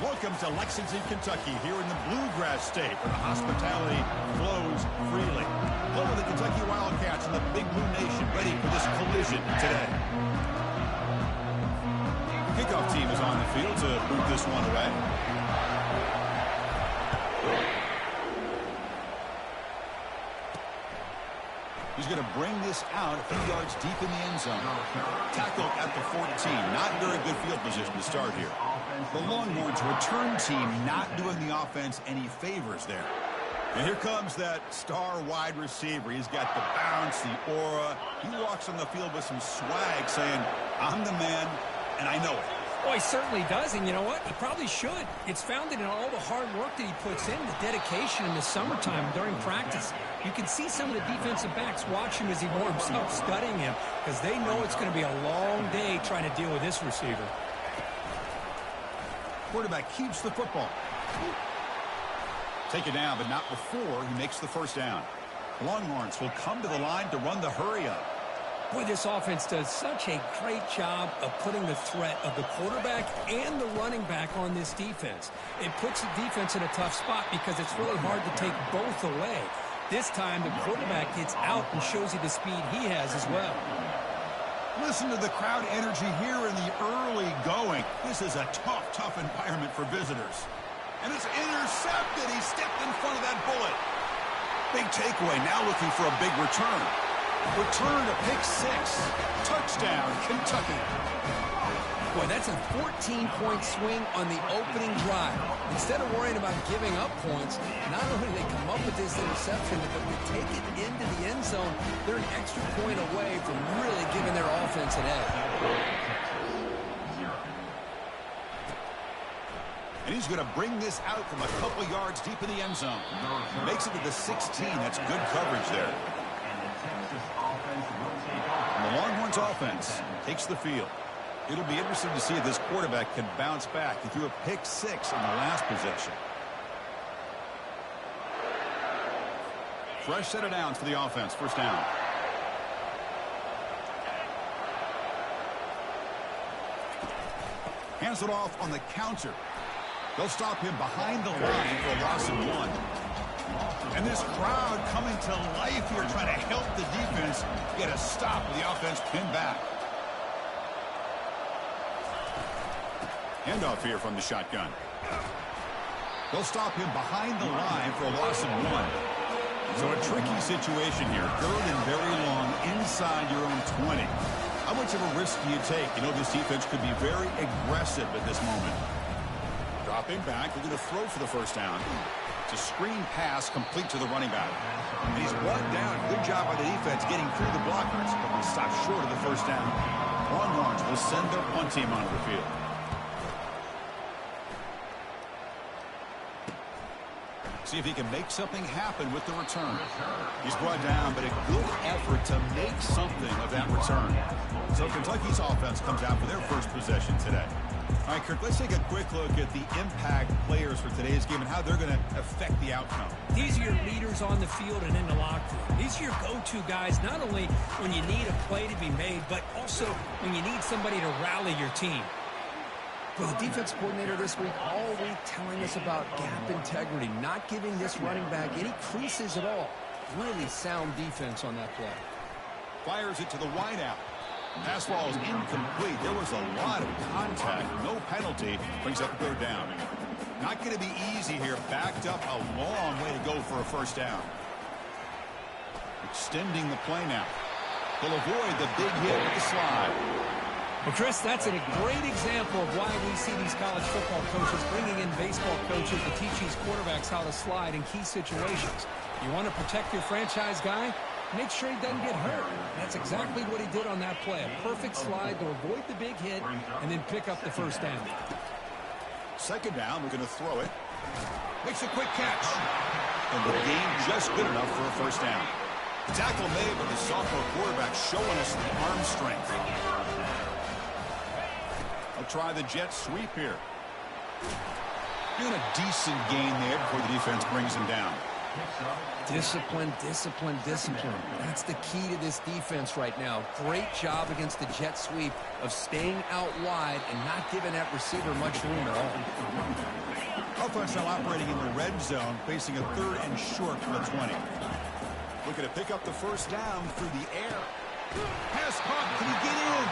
Welcome to Lexington, Kentucky, here in the Bluegrass State, where the hospitality flows freely. Home of the Kentucky Wildcats and the Big Blue Nation, ready for this collision today. The kickoff team is on the field to boot this one away. He's going to bring this out a few yards deep in the end zone. Tackled at the 14. Not very good field position to start here. The Longhorns return team not doing the offense any favors there. And here comes that star wide receiver. He's got the bounce, the aura. He walks on the field with some swag saying, I'm the man, and I know it. Well, he certainly does, and you know what? He probably should. It's founded in all the hard work that he puts in, the dedication in the summertime during practice. You can see some of the defensive backs watch him as he warms up, studying him, because they know it's going to be a long day trying to deal with this receiver. Quarterback keeps the football. Take it down, but not before he makes the first down. The Longhorns will come to the line to run the hurry up. Boy, this offense does such a great job of putting the threat of the quarterback and the running back on this defense. It puts the defense in a tough spot because it's really hard to take both away. This time, the quarterback gets out and shows you the speed he has as well. Listen to the crowd energy here in the early going. This is a tough environment for visitors. And it's intercepted. He stepped in front of that bullet. Big takeaway, now looking for a big return. Return to pick six. Touchdown, Kentucky. Boy, that's a 14-point swing on the opening drive. Instead of worrying about giving up points, not only do they come up with this interception, but they take it into the end zone. They're an extra point away from really giving their offense an edge. And he's going to bring this out from a couple yards deep in the end zone. Makes it to the 16. That's good coverage there. And the Longhorns offense takes the field. It'll be interesting to see if this quarterback can bounce back. He threw a pick six in the last possession. Fresh set of downs for the offense. First down. Hands it off on the counter. They'll stop him behind the line for a loss of one. And this crowd coming to life here, trying to help the defense get a stop with the offense pinned back. Handoff here from the shotgun. They'll stop him behind the line for a loss of one. So a tricky situation here. Third and very long inside your own 20. How much of a risk do you take? You know, this defense could be very aggressive at this moment. Dropping back, they're going to throw for the first down. It's a screen pass complete to the running back. And he's brought down. Good job by the defense getting through the blockers, but we stop short of the first down. Longhorns will send their punt team onto the field. See if he can make something happen with the return. He's brought down, but a good effort to make something of that return. So Kentucky's offense comes out for their first possession today. All right, Kirk, let's take a quick look at the impact players for today's game and how they're going to affect the outcome. These are your leaders on the field and in the locker room. These are your go-to guys, not only when you need a play to be made, but also when you need somebody to rally your team. For the defense coordinator this week, all week telling us about gap integrity, not giving this running back any creases at all. Really sound defense on that play. Fires it to the wideout. Pass ball is incomplete. There was a lot of contact. No penalty. Brings up third down. Not going to be easy here. Backed up a long way to go for a first down. Extending the play now. They'll avoid the big hit with the slide. Well, Chris, that's a great example of why we see these college football coaches bringing in baseball coaches to teach these quarterbacks how to slide in key situations. You want to protect your franchise guy? Make sure he doesn't get hurt. That's exactly what he did on that play. A perfect slide to avoid the big hit and then pick up the first down. Second down, we're going to throw it. Makes a quick catch. And the game just good enough for a first down. The tackle made, but the sophomore quarterback showing us the arm strength. I'll try the jet sweep here. Doing a decent gain there before the defense brings him down. Discipline, discipline, discipline. That's the key to this defense right now. Great job against the jet sweep of staying out wide and not giving that receiver much room at all. Offense now operating in the red zone, facing a 3rd and short from the 20. Looking to pick up the first down through the air. Pass caught. Can he get in?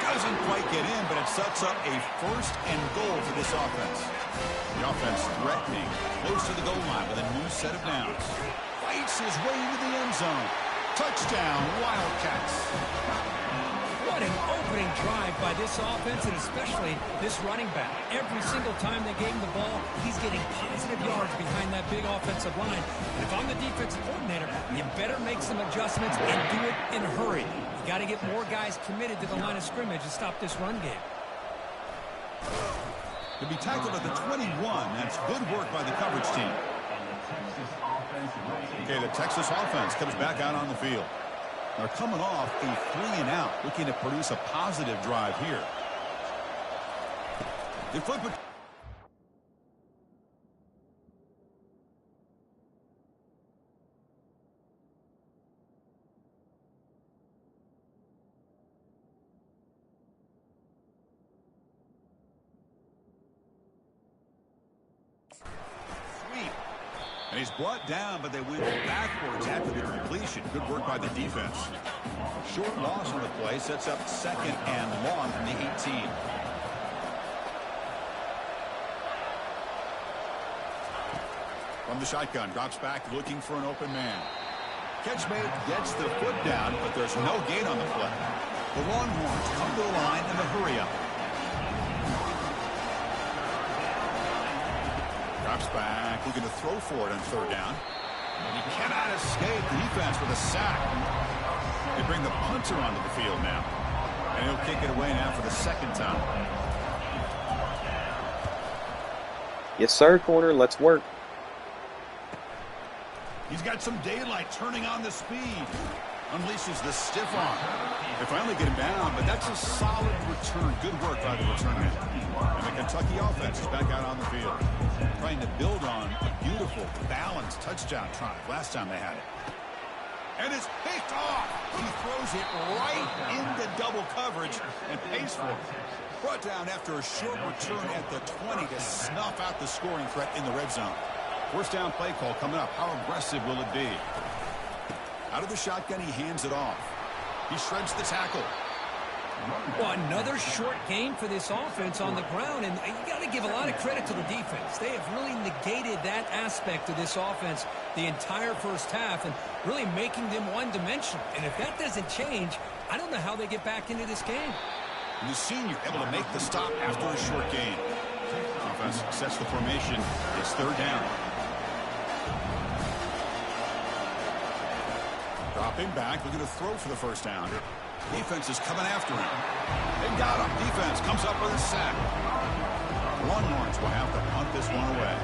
Doesn't quite get in, but it sets up a 1st and goal for this offense. The offense threatening, close to the goal line with a new set of downs. Fights his way into the end zone. Touchdown, Wildcats. What an opening drive by this offense, and especially this running back. Every single time they gave him the ball, he's getting positive yards behind that big offensive line. And if I'm the defensive coordinator, you better make some adjustments and do it in a hurry. You got to get more guys committed to the line of scrimmage to stop this run game. To be tackled at the 21, that's good work by the coverage team. Okay, the Texas offense comes back out on the field. They're coming off a 3-and-out, looking to produce a positive drive here. The football. And he's brought down, but they went backwards after the completion. Good work by the defense. Short loss on the play sets up 2nd and long from the 18. From the shotgun, drops back looking for an open man. Catch made, gets the foot down, but there's no gain on the play. The Longhorns come to the line in the hurry-up. Drops back, looking to throw for it on 3rd down. And he cannot escape the defense with a sack. They bring the punter onto the field now. And he'll kick it away now for the 2nd time. Yes, sir, corner. Let's work. He's got some daylight, turning on the speed. Unleashes the stiff arm. They finally get him down, but that's a solid return. Good work by the return man. And the Kentucky offense is back out on the field, trying to build on a beautiful, balanced touchdown drive last time they had it. And it's picked off. He throws it right into double coverage and pays for it. Brought down after a short return at the 20 to snuff out the scoring threat in the red zone. 1st down play call coming up. How aggressive will it be? Out of the shotgun, he hands it off. He shreds the tackle. Well, another short game for this offense on the ground, and you got to give a lot of credit to the defense. They have really negated that aspect of this offense the entire first half and really making them one-dimensional. And if that doesn't change, I don't know how they get back into this game. And the senior able to make the stop after a short gain. Offense sets the formation. It's 3rd down. Dropping back, looking to throw for the 1st down. Defense is coming after him. They got him. Defense comes up with a sack. Longhorns will have to punt this one away.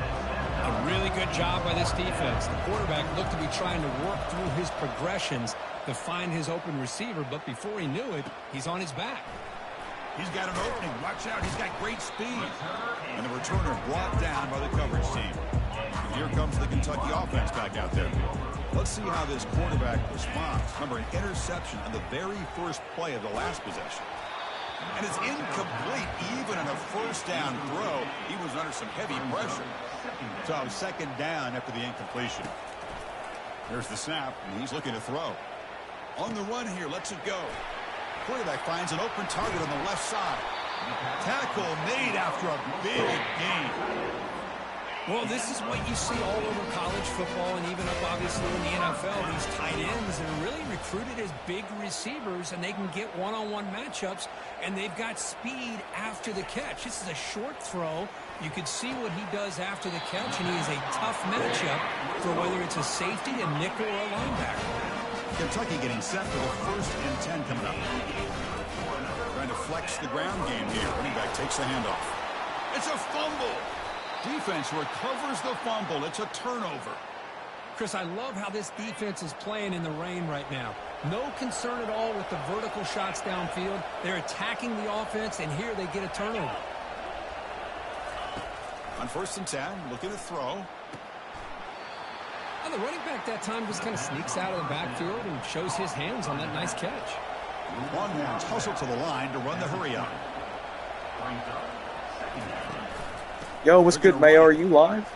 A really good job by this defense. The quarterback looked to be trying to work through his progressions to find his open receiver, but before he knew it, he's on his back. He's got an opening. Watch out. He's got great speed. And the returner brought down by the coverage team. And here comes the Kentucky offense back out there. Let's see how this quarterback responds. Remember, an interception on the very first play of the last possession. And it's incomplete. Even on a 1st down throw, he was under some heavy pressure. So 2nd down after the incompletion. There's the snap, and he's looking to throw. On the run here, lets it go. Quarterback finds an open target on the left side. Tackle made after a big gain. Well, this is what you see all over college football and even up, obviously, in the NFL. These tight ends are really recruited as big receivers, and they can get one-on-one matchups, and they've got speed after the catch. This is a short throw. You can see what he does after the catch, and he is a tough matchup for whether it's a safety, a nickel, or a linebacker. Kentucky getting set for the 1st and 10 coming up. Trying to flex the ground game here. Running back takes the handoff. It's a fumble. Defense recovers the fumble. It's a turnover. Chris, I love how this defense is playing in the rain right now. No concern at all with the vertical shots downfield. They're attacking the offense, and here they get a turnover. On 1st and 10, looking to throw. And the running back that time just kind of sneaks out of the backfield and shows his hands on that nice catch. Longhorns hustle to the line to run the hurry up. Yo, what's good, Mayo? Are you live?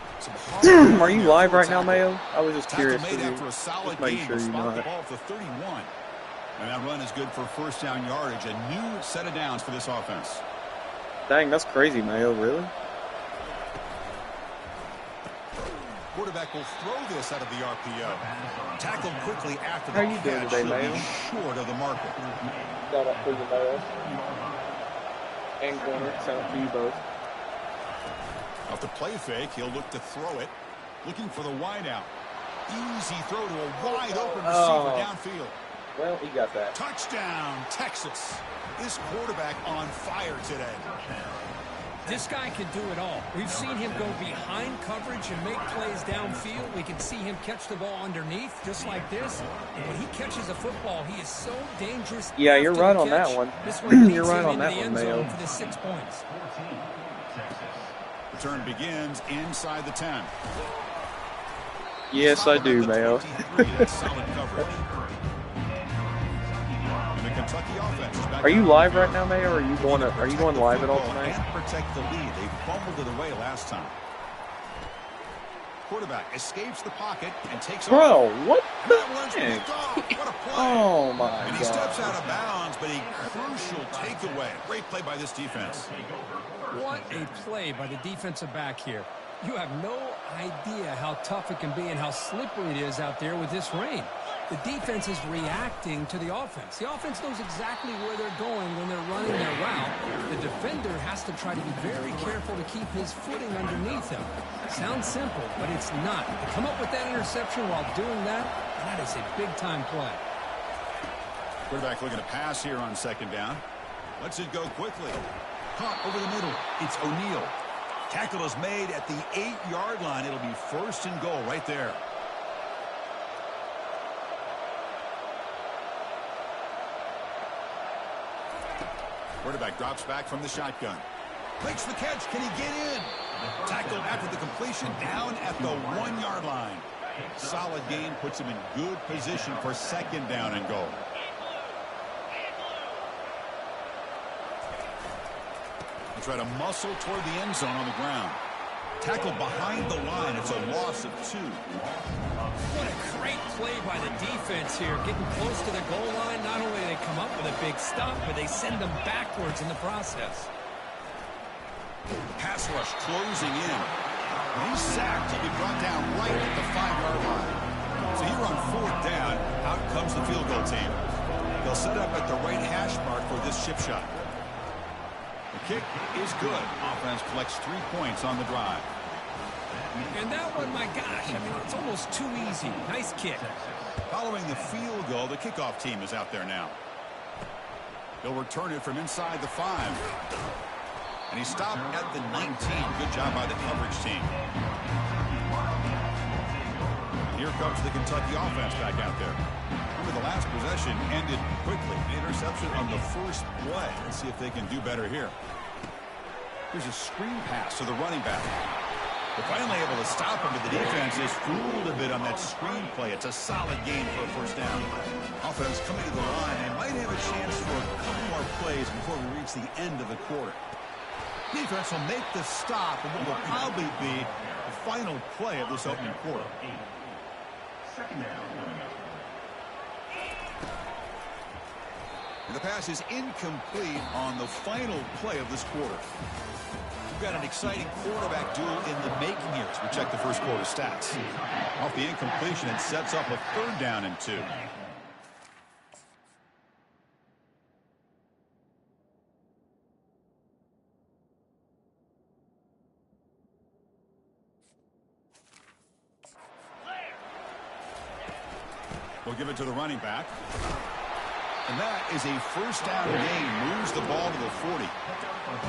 Are you live right now, Mayo? I was just curious. After a solid game, sure you're not. The ball to 31. And that run is good for first down yardage. A new set of downs for this offense. Dang, that's crazy, Mayo. Really? Quarterback will throw this out of the RPO. Tackled quickly after the How are you doing today, Mayo? Short of the marker. Shout out for you, Mayo. And corner. Shout out for you both. Off the play fake, he'll look to throw it. Looking for the wideout. Easy throw to a wide open receiver downfield. Well, he got that. Touchdown, Texas. This quarterback on fire today. This guy can do it all. We've seen him go behind coverage and make plays downfield. We can see him catch the ball underneath just like this. And when he catches a football, he is so dangerous. Yeah, you're right on that one. You're right on that one, Mayo. For the 6 points. Return begins inside the 10. Yes, I do, Mayo. Solid coverage. And the Kentucky offense is back. Are you live right now, Mayo? Or are you going live at all tonight? And protect the lead. They fumbled it away last time. Quarterback escapes the pocket and takes off. Bro, what the heck? What a play. Oh, my God. And he steps out of bounds, but a crucial takeaway. Great play by this defense. What a play by the defensive back here. You have no idea how tough it can be and how slippery it is out there with this rain. The defense is reacting to the offense. The offense knows exactly where they're going when they're running their route. The defender has to try to be very careful to keep his footing underneath him. Sounds simple, but it's not. To come up with that interception while doing that, that is a big-time play. Quarterback looking to pass here on second down. Lets it go quickly. Caught over the middle. It's O'Neal. Tackle is made at the 8-yard line. It'll be first and goal right there. Quarterback drops back from the shotgun. Makes the catch. Can he get in? Tackled after the completion down at the 1-yard line. Solid gain puts him in good position for second down and goal. They try to muscle toward the end zone on the ground. Tackled behind the line. It's a loss of 2. What a great play by the defense here. Getting close to the goal line. Not only do they come up with a big stop, but they send them backwards in the process. Pass rush closing in. When he's sacked, he'll be brought down right at the 5-yard line. So here on 4th down, out comes the field goal team. They'll set up at the right hash mark for this chip shot. The kick is good. Offense collects 3 points on the drive. And that one, my gosh, I mean, it's almost too easy. Nice kick. Following the field goal, the kickoff team is out there now. They'll return it from inside the 5. And he stopped at the 19. Good job by the coverage team. Here comes the Kentucky offense back out there. Remember, the last possession ended quickly. The interception on the first play. Let's see if they can do better here. Here's a screen pass to the running back. They're finally able to stop him, but the defense is fooled a bit on that screen play. It's a solid gain for a first down. Offense coming to the line and might have a chance for a couple more plays before we reach the end of the quarter. Defense will make the stop and what will probably be the final play of this opening quarter. And the pass is incomplete on the final play of this quarter. We've got an exciting quarterback duel in the making here as we check the first quarter stats. Off the incompletion, it sets up a 3rd down and 2. We'll give it to the running back. And that is a first down gain. Moves the ball to the 40.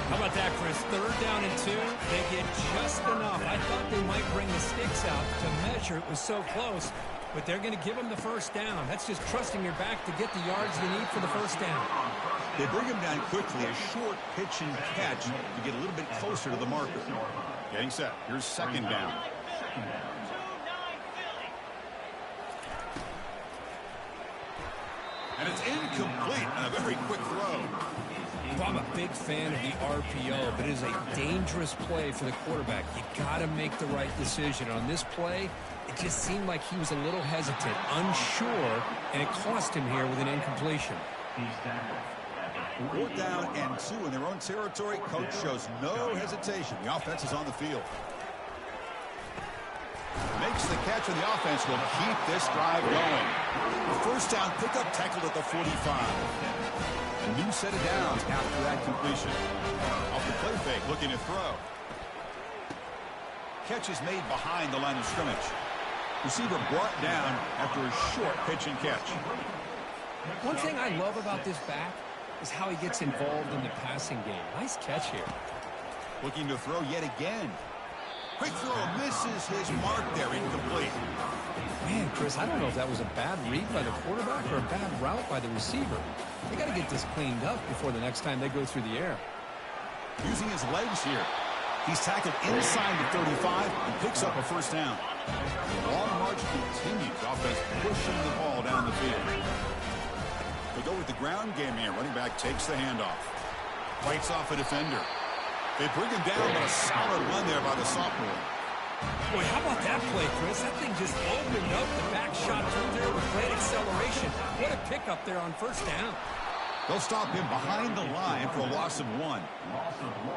How about that, Chris? 3rd down and 2. They get just enough. I thought they might bring the sticks out to measure. It was so close. But they're going to give them the first down. That's just trusting your back to get the yards you need for the first down. They bring him down quickly. A short pitch and catch to get a little bit closer to the marker. Getting set. Here's second down. And it's incomplete on a very quick throw. Well, I'm a big fan of the RPO, but it is a dangerous play for the quarterback. You got to make the right decision. On this play, it just seemed like he was a little hesitant, unsure, and it cost him here with an incompletion. 4th down and 2 in their own territory. Coach shows no hesitation. The offense is on the field. Makes the catch, and the offense will keep this drive going. The 1st down pickup tackled at the 45. A new set of downs after that completion. Off the play fake, looking to throw. Catch is made behind the line of scrimmage. Receiver brought down after a short pitch and catch. One thing I love about this back is how he gets involved in the passing game. Nice catch here. Looking to throw yet again. Quick throw, misses his mark there, incomplete. Man, Chris, I don't know if that was a bad read by the quarterback or a bad route by the receiver. They got to get this cleaned up before the next time they go through the air. Using his legs here. He's tackled inside the 35 and picks up a 1st down. The long march continues. Offense pushing the ball down the field. They go with the ground game here. Running back takes the handoff. Fights off a defender. They bring him down, but a solid run there by the sophomore. Boy, how about that play, Chris? That thing just opened up. The back shot through there with great acceleration. What a pickup there on 1st down. They'll stop him behind the line for a loss of 1.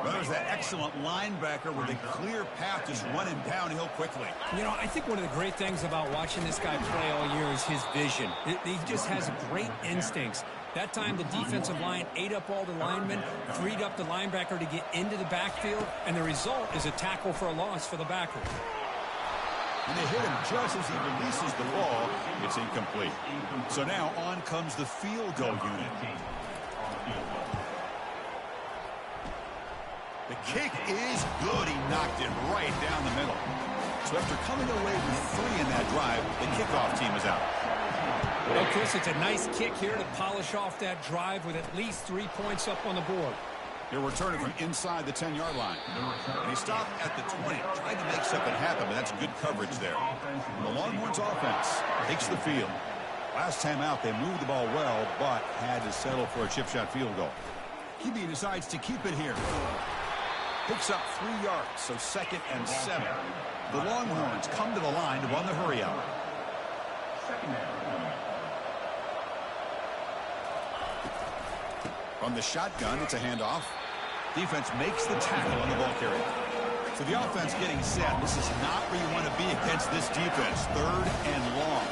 There's that excellent linebacker with a clear path just running downhill quickly. You know, I think one of the great things about watching this guy play all year is his vision. He just has great instincts. That time, the defensive line ate up all the linemen, freed up the linebacker to get into the backfield, and the result is a tackle for a loss for the backer. And they hit him just as he releases the ball. It's incomplete. So now on comes the field goal unit. The kick is good. He knocked it right down the middle. So after coming away with 3 in that drive, the kickoff team is out. Well, Chris, it's a nice kick here to polish off that drive with at least 3 points up on the board. He'll return it from inside the 10-yard line. And he stopped at the 20, trying to make something happen, but that's good coverage there. The Longhorns offense takes the field. Last time out, they moved the ball well, but had to settle for a chip shot field goal. QB decides to keep it here. Picks up 3 yards, so 2nd and 7. The Longhorns come to the line to run the hurry out. From the shotgun, it's a handoff. Defense makes the tackle on the ball carrier. So the offense getting set. This is not where you want to be against this defense. 3rd and long.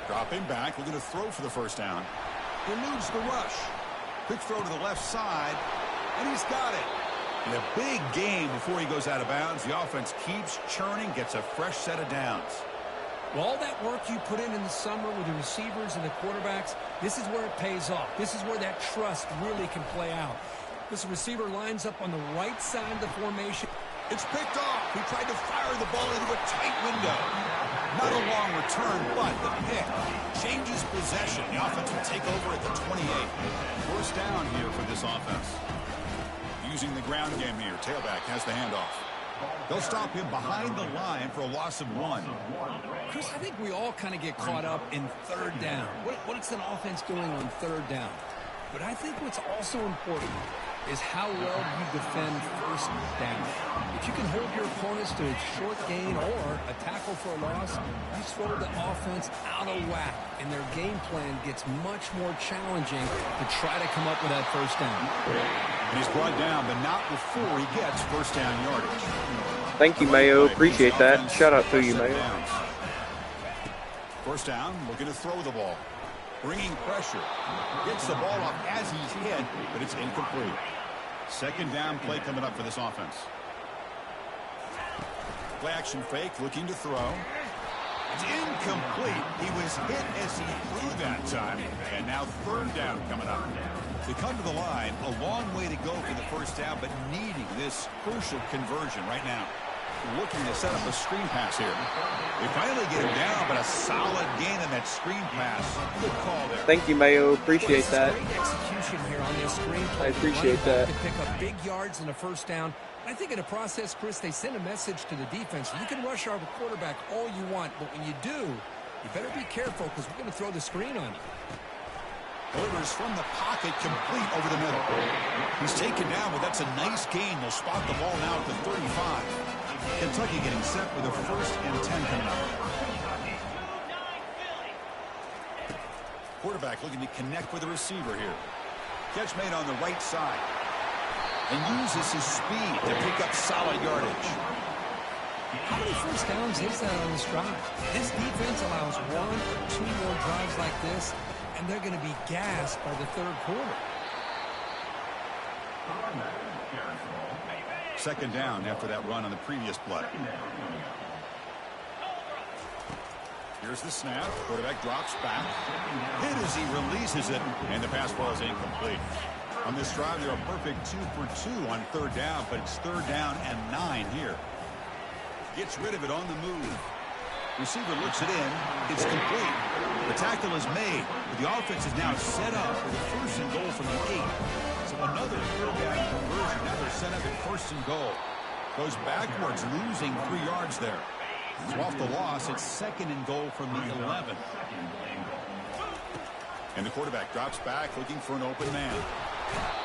Dropping back, looking to throw for the 1st down. Eludes the rush. Quick throw to the left side, and he's got it. In a big game before he goes out of bounds, the offense keeps churning, gets a fresh set of downs. Well, all that work you put in the summer with the receivers and the quarterbacks, this is where it pays off. This is where that trust really can play out. This receiver lines up on the right side of the formation. It's picked off. He tried to fire the ball into a tight window. Not a long return, but the pick changes possession. The offense will take over at the 28. 1st down here for this offense. Using the ground game here. Tailback has the handoff. They'll stop him behind the line for a loss of 1. Chris, I think we all kind of get caught up in 3rd down. What's an offense doing on 3rd down? But I think what's also important is how well you defend 1st down. If you can hold your opponents to a short gain or a tackle for a loss, you throw the offense out of whack, and their game plan gets much more challenging to try to come up with that 1st down. And he's brought down, but not before he gets 1st down yardage. Thank you, Mayo. Appreciate that. Shout out to you, Mayo. 1st down, looking to throw the ball. Bringing pressure. Gets the ball up as he's hit, but it's incomplete. 2nd down play coming up for this offense. Play action fake, looking to throw. It's incomplete. He was hit as he threw that time. And now 3rd down coming up. They come to the line, a long way to go for the 1st down, but needing this crucial conversion right now. looking to set up a screen pass here. They finally get him down, but a solid gain in that screen pass. Good call there. Thank you, Mayo. Appreciate that. Great execution here on this screen play. I appreciate that. To pick up big yards and a first down. I think in the process, Chris, they send a message to the defense. You can rush our quarterback all you want, but when you do, you better be careful because we're going to throw the screen on you. Delivers from the pocket, complete over the middle. He's taken down, but that's a nice gain. They'll spot the ball now at the 35. Kentucky getting set with a 1st and 10 coming up. Quarterback looking to connect with the receiver here. Catch made on the right side. And uses his speed to pick up solid yardage. How many first downs is that on this drive? This defense allows 1 or 2 more drives like this, and they're going to be gassed by the 3rd quarter. 2nd down after that run on the previous play. Here's the snap. Quarterback drops back. Hit as he releases it, and the pass ball is incomplete. On this drive, they're a perfect 2 for 2 on 3rd down, but it's 3rd down and 9 here. Gets rid of it on the move. Receiver looks it in. It's complete. The tackle is made, but the offense is now set up for the 1st and goal from the 8. So another 3rd down conversion. Now they're set up at 1st and goal. Goes backwards, losing 3 yards there. So off the loss, it's 2nd and goal from the 11. And the quarterback drops back, looking for an open man.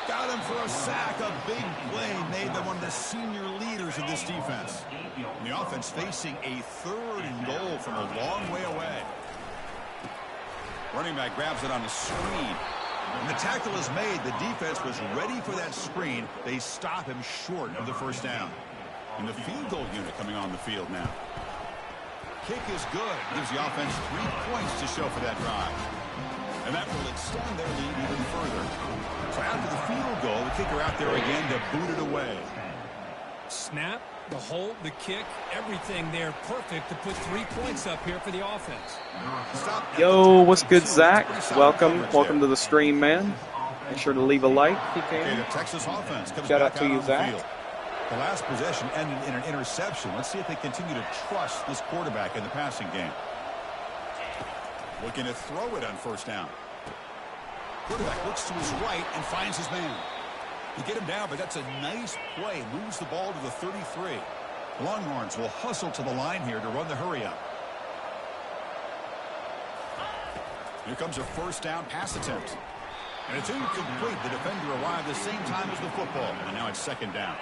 Got him for a sack. A big play made them one of the senior leaders of this defense. And the offense facing a 3rd and goal from a long way away. Running back grabs it on a screen. And the tackle is made. The defense was ready for that screen. They stop him short of the 1st down. And the field goal unit coming on the field now. Kick is good. Gives the offense 3 points to show for that drive. And that will extend their lead even further. So after the field goal, the kicker out there again to boot it away. Snap, the hold, the kick, everything there perfect to put 3 points up here for the offense. Yo, what's good, Zach? Welcome to the stream, man. Make sure to leave a like if you can. The Texas offense comes Shout back out to you, on Zach. the field. The last possession ended in an interception. Let's see if they continue to trust this quarterback in the passing game. Looking to throw it on 1st down. Quarterback looks to his right and finds his man. You get him down, but that's a nice play. Moves the ball to the 33. Longhorns will hustle to the line here to run the hurry up. Here comes a 1st down pass attempt. And it's incomplete. The defender arrived the same time as the football. And now it's 2nd down.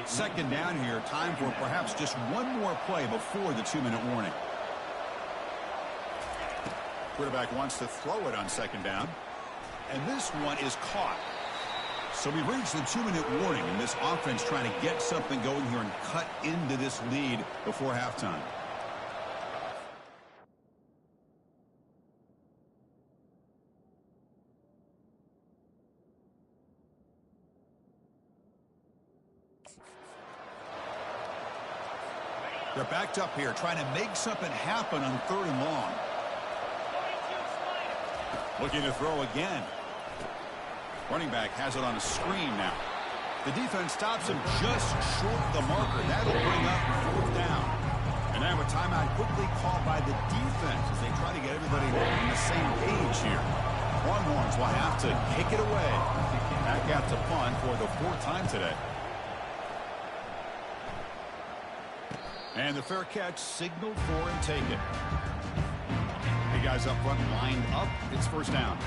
2nd down here. Time for perhaps just one more play before the 2-minute warning. Quarterback wants to throw it on 2nd down. And this one is caught. So we reached the 2-minute warning, and this offense trying to get something going here and cut into this lead before halftime. They're backed up here, trying to make something happen on 3rd and long. Looking to throw again. Running back has it on a screen now. The defense stops him just short of the marker. That'll bring up 4th down. And now a timeout quickly called by the defense as they try to get everybody on the same page here. Longhorns will have to kick it away. Back out to punt for the 4th time today. And the fair catch signaled for and taken. Hey guys up front lined up. It's 1st down.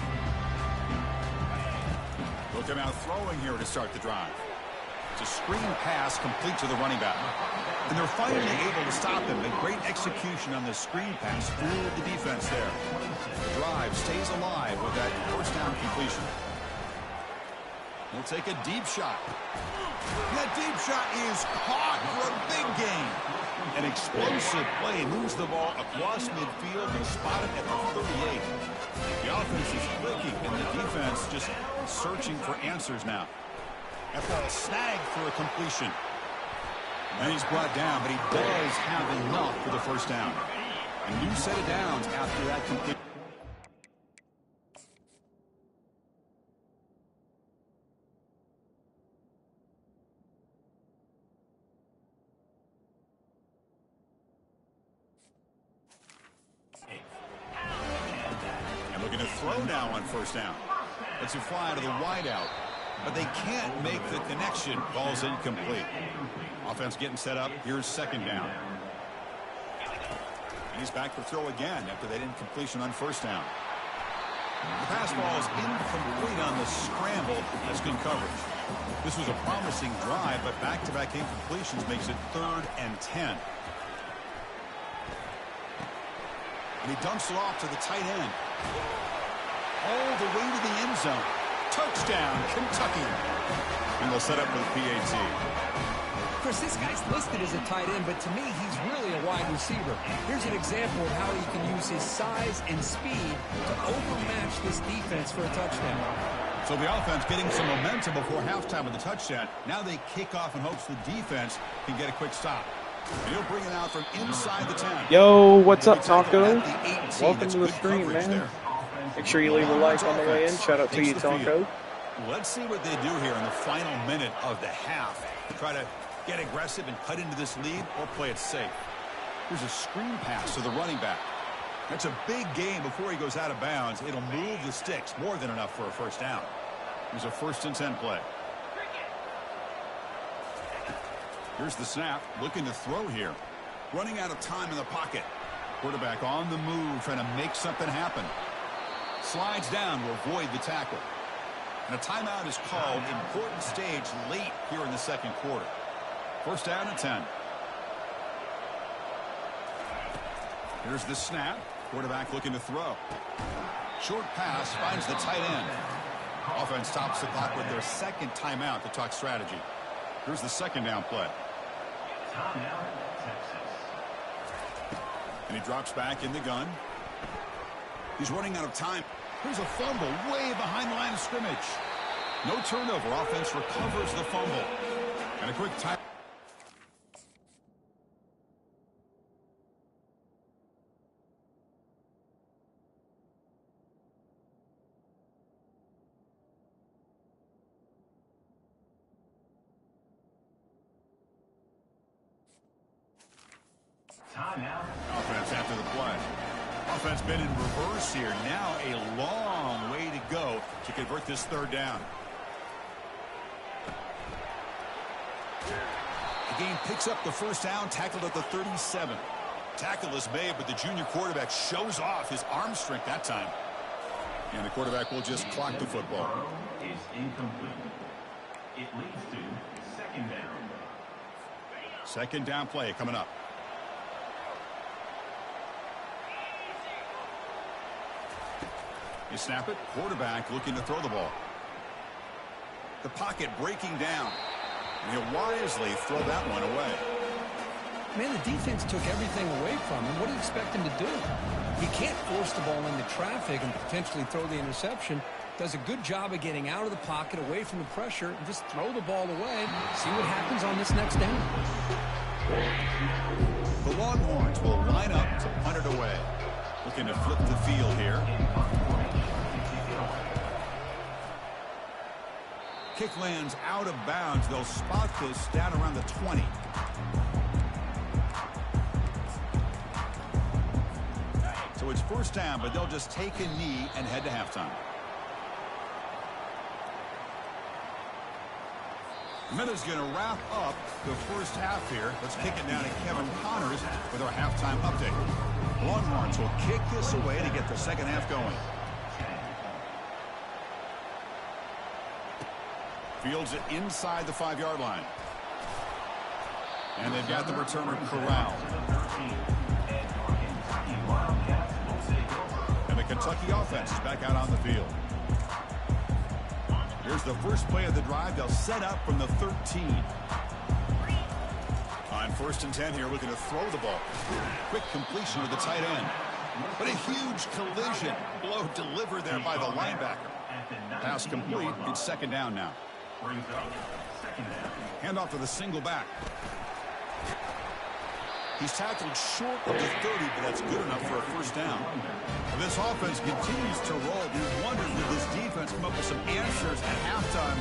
Looking out throwing here to start the drive. It's a screen pass complete to the running back. And they're finally able to stop him. A great execution on the screen pass. Fooled the defense there. The drive stays alive with that 1st down completion. He'll take a deep shot. That deep shot is caught for a big gain. An explosive play moves the ball across midfield and spotted at the 38. The offense is clicking and the defense just searching for answers now. That ball snagged for a completion. And he's brought down, but he does have enough for the 1st down. A new set of downs after that completion. throw now on first down. It's a fly to the wideout, but they can't make the connection. Ball's incomplete. Offense getting set up. Here's second down. And he's back to throw again after that incompletion on first down. The pass ball is incomplete on the scramble. That's good coverage. This was a promising drive, but back-to-back incompletions makes it 3rd and 10. And he dumps it off to the tight end. All the way to the end zone. Touchdown, Kentucky. And they'll set up for the PAT. Chris, this guy's listed as a tight end, but to me, he's really a wide receiver. Here's an example of how he can use his size and speed to overmatch this defense for a touchdown. So the offense getting some momentum before halftime with the touchdown. Now they kick off in hopes the defense can get a quick stop. And he'll bring it out from inside the 10. Yo, what's up, Taco? Welcome to the stream, man. There. Make sure you leave a like on the way in. Shout out to you, Taco. Let's see what they do here in the final minute of the half. Try to get aggressive and cut into this lead or play it safe. Here's a screen pass to the running back. That's a big gain before he goes out of bounds. It'll move the sticks more than enough for a first down. Here's a 1st and 10 play. Here's the snap, looking to throw here. Running out of time in the pocket. Quarterback on the move, trying to make something happen. Slides down to avoid the tackle. And a timeout is called. Important stage late here in the second quarter. 1st down and 10. Here's the snap. Quarterback looking to throw. Short pass finds the tight end. Offense stops the clock with their second timeout to talk strategy. Here's the 2nd down play. And he drops back in the gun. He's running out of time. Here's a fumble way behind the line of scrimmage. No turnover. Offense recovers the fumble. And a quick time. Offense after the play. Offense been in reverse here. Now a long way to go to convert this 3rd down. The game picks up the first down, tackled at the 37. Tackle is made, but the junior quarterback shows off his arm strength that time. And the quarterback will just clock the football. Is incomplete. It leads to 2nd down. 2nd down play coming up. You snap it. Quarterback looking to throw the ball. The pocket breaking down. And he'll wisely throw that one away. Man, the defense took everything away from him. What do you expect him to do? He can't force the ball into traffic and potentially throw the interception. Does a good job of getting out of the pocket, away from the pressure, and just throw the ball away. See what happens on this next down. The Longhorns will line up to punt it away. Looking to flip the field here. Kick lands out of bounds. They'll spot this down around the 20. So it's 1st down, but they'll just take a knee and head to halftime. Minute's going to wrap up the first half here. Let's kick it down to Kevin Connors with our halftime update. Longhorns will kick this away to get the second half going. Fields it inside the 5-yard line. And they've got the returner corralled. And the Kentucky offense is back out on the field. Here's the first play of the drive. They'll set up from the 13. On 1st and 10 here, looking to throw the ball. Quick completion with the tight end. But a huge collision. Blow delivered there by the linebacker. Pass complete. It's 2nd down now. Hand off to the single back. He's tackled short of the 30, but that's good enough for a 1st down. And this offense continues to roll. You wonder, did this defense come up with some answers at halftime?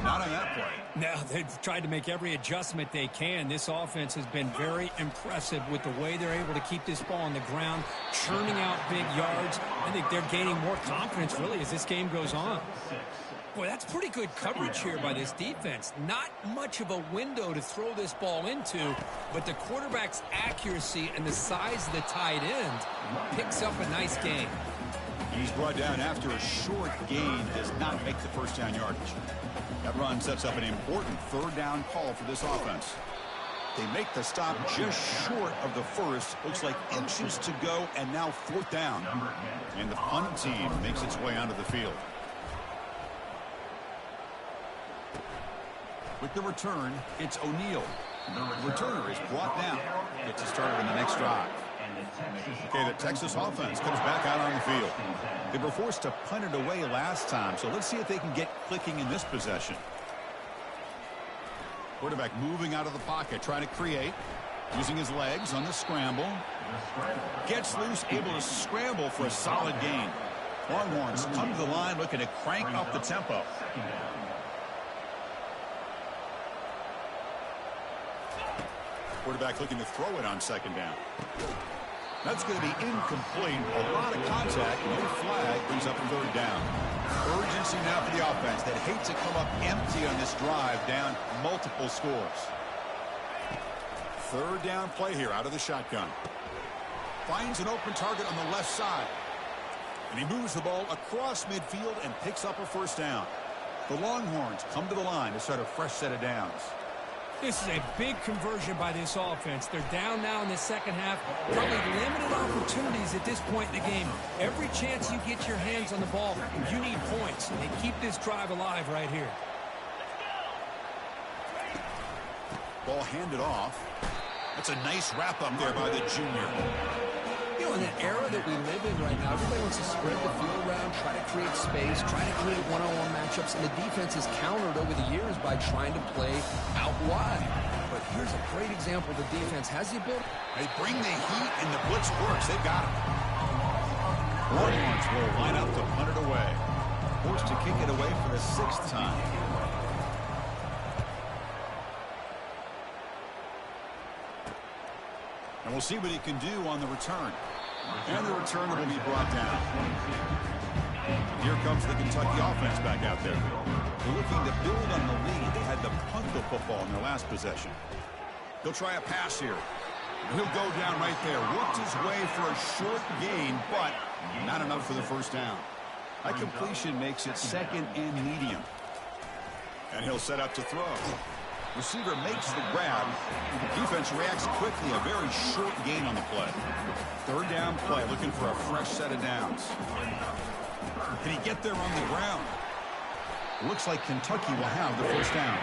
Not on that play. Now, they've tried to make every adjustment they can. This offense has been very impressive with the way they're able to keep this ball on the ground, churning out big yards. I think they're gaining more confidence, really, as this game goes on. Boy, that's pretty good coverage here by this defense. Not much of a window to throw this ball into, but the quarterback's accuracy and the size of the tight end picks up a nice gain. He's brought down after a short gain, does not make the first down yardage. That run sets up an important third down call for this offense. They make the stop just short of the first. Looks like inches to go, and now fourth down. And the punt team makes its way onto the field. With the return, it's O'Neal. The returner is brought down. Gets us started in the next drive. Okay, the Texas offense comes back out on the field. They were forced to punt it away last time, so let's see if they can get clicking in this possession. Quarterback moving out of the pocket, trying to create, using his legs on the scramble. Gets loose, able to scramble for a solid gain. Longhorns come to the line looking to crank up the tempo. Quarterback looking to throw it on second down. That's going to be incomplete. A lot of contact. No flag brings up a third down. Urgency now for the offense that hates to come up empty on this drive, down multiple scores. Third down play here out of the shotgun. Finds an open target on the left side. And he moves the ball across midfield and picks up a first down. The Longhorns come to the line to start a fresh set of downs. This is a big conversion by this offense. They're down now in the second half. Probably limited opportunities at this point in the game. Every chance you get your hands on the ball, you need points. And they keep this drive alive right here. Ball handed off. That's a nice wrap up there by the junior. You know, in the era that we live in right now, everybody wants to spread the field around, try to create space, try to create one-on-one matchups, and the defense has countered over the years by trying to play out wide. But here's a great example. The defense has the ability. They bring the heat, and the blitz works. They've got it. Longhorns will line up to punt it away. Forced to kick it away for the sixth time. And we'll see what he can do on the return. And the returner will be brought down. Here comes the Kentucky offense back out there. They're looking to build on the lead. They had to punt the football in their last possession. He'll try a pass here. He'll go down right there. Worked his way for a short gain, but not enough for the first down. That completion makes it second and medium. And he'll set up to throw. Receiver makes the grab. Defense reacts quickly. A very short gain on the play. Third down play, looking for a fresh set of downs. Can he get there on the ground? Looks like Kentucky will have the first down.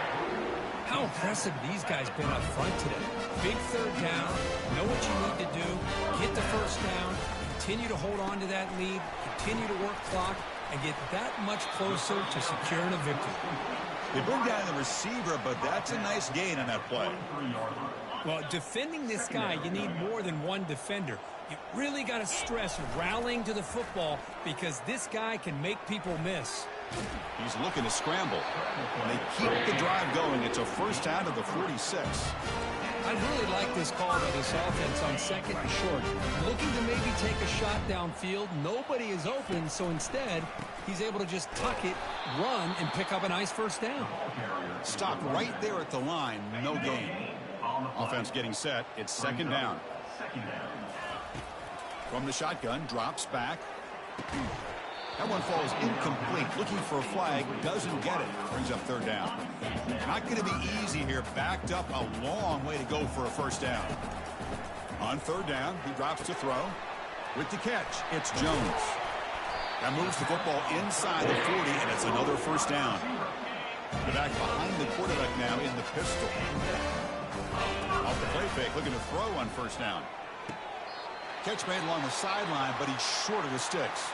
How impressive these guys been up front today. Big third down. Know what you need to do. Get the first down. Continue to hold on to that lead. Continue to work clock and get that much closer to securing a victory. They bring down the receiver, but that's a nice gain on that play. Well, defending this guy, you need more than one defender. You really got to stress rallying to the football because this guy can make people miss. He's looking to scramble. They keep the drive going. It's a first down to the 46. I really like this call by this offense on second and short. Looking to maybe take a shot downfield. Nobody is open, so instead, he's able to just tuck it, run, and pick up a nice first down. Stop right there at the line. No gain. Offense getting set. It's second down. From the shotgun, drops back. That one falls incomplete. Looking for a flag. Doesn't get it. Brings up third down. Not going to be easy here. Backed up a long way to go for a first down. On third down, he drops to throw. With the catch, it's Jones. That moves the football inside the 40, and it's another first down. The back behind the quarterback now in the pistol. Off the play fake, looking to throw on first down. Catch made along the sideline, but he's short of the sticks.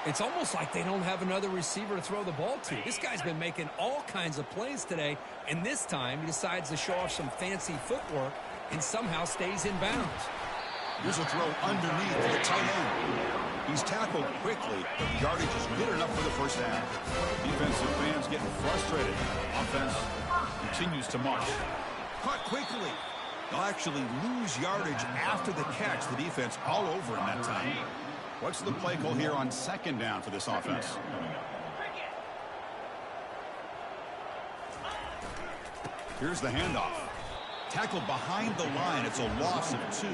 It's almost like they don't have another receiver to throw the ball to. This guy's been making all kinds of plays today, and this time he decides to show off some fancy footwork and somehow stays in bounds. Here's a throw underneath the tight end. He's tackled quickly, but yardage is good enough for the first half. Defensive fans getting frustrated. Offense continues to march. Caught quickly. They'll actually lose yardage after the catch. The defense all over him that time. What's the play call here on second down for this offense? Here's the handoff. Tackled behind the line. It's a loss of 2.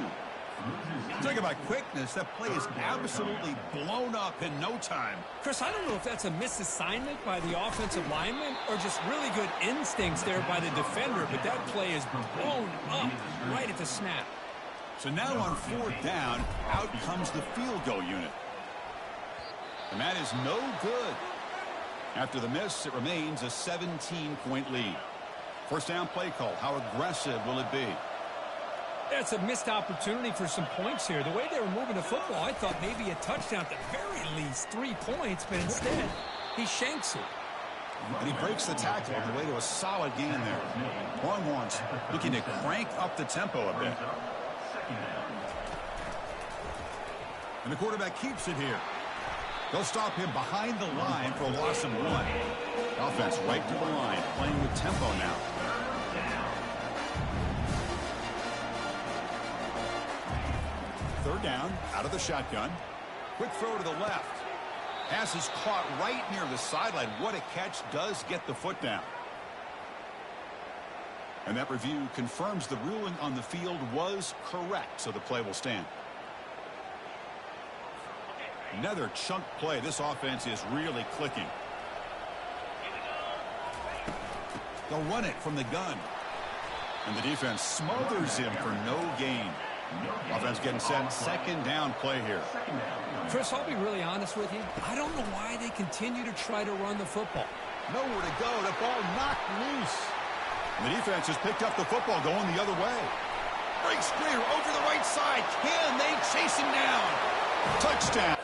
Talk about quickness. That play is absolutely blown up in no time. Chris, I don't know if that's a misassignment by the offensive lineman or just really good instincts there by the defender, but that play is blown up right at the snap. So now on 4th down, out comes the field goal unit. And that is no good. After the miss, it remains a 17-point lead. First down play call. How aggressive will it be? That's a missed opportunity for some points here. The way they were moving the football, I thought maybe a touchdown at the very least, 3 points, but instead, he shanks it. And he breaks the tackle on the way to a solid gain there. Longhorns looking to crank up the tempo a bit. And the quarterback keeps it here. They'll stop him behind the line for a loss of 1. Offense right to the line, playing with tempo now. Third down, out of the shotgun. Quick throw to the left. Pass is caught right near the sideline. What a catch. Does get the foot down. And that review confirms the ruling on the field was correct, so the play will stand. Another chunk play. This offense is really clicking. They'll run it from the gun. And the defense smothers him for no gain. Offense getting set. Second down play here. Chris, I'll be really honest with you. I don't know why they continue to try to run the football. Nowhere to go. The ball knocked loose. And the defense has picked up the football going the other way. Breaks clear over the right side. Can they chase him down? Touchdown.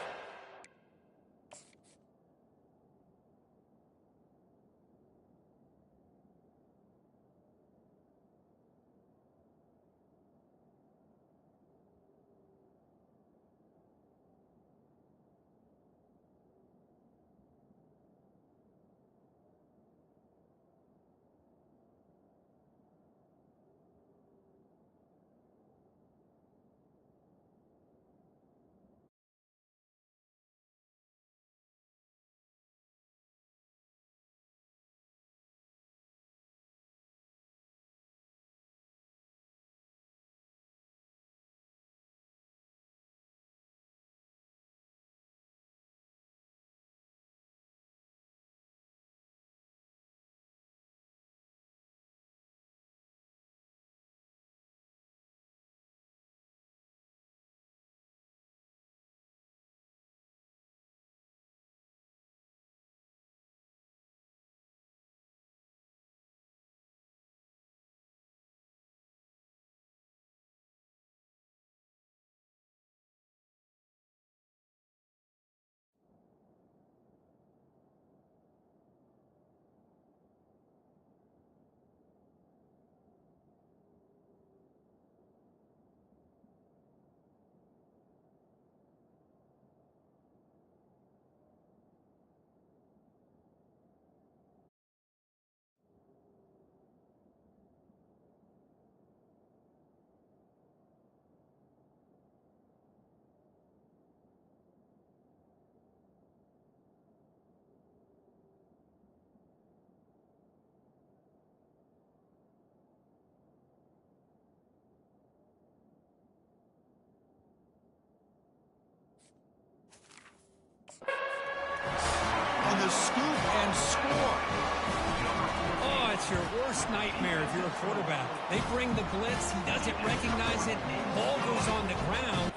On the scoop and score. Oh, it's your worst nightmare if you're a quarterback. They bring the blitz. He doesn't recognize it. Ball goes on the ground.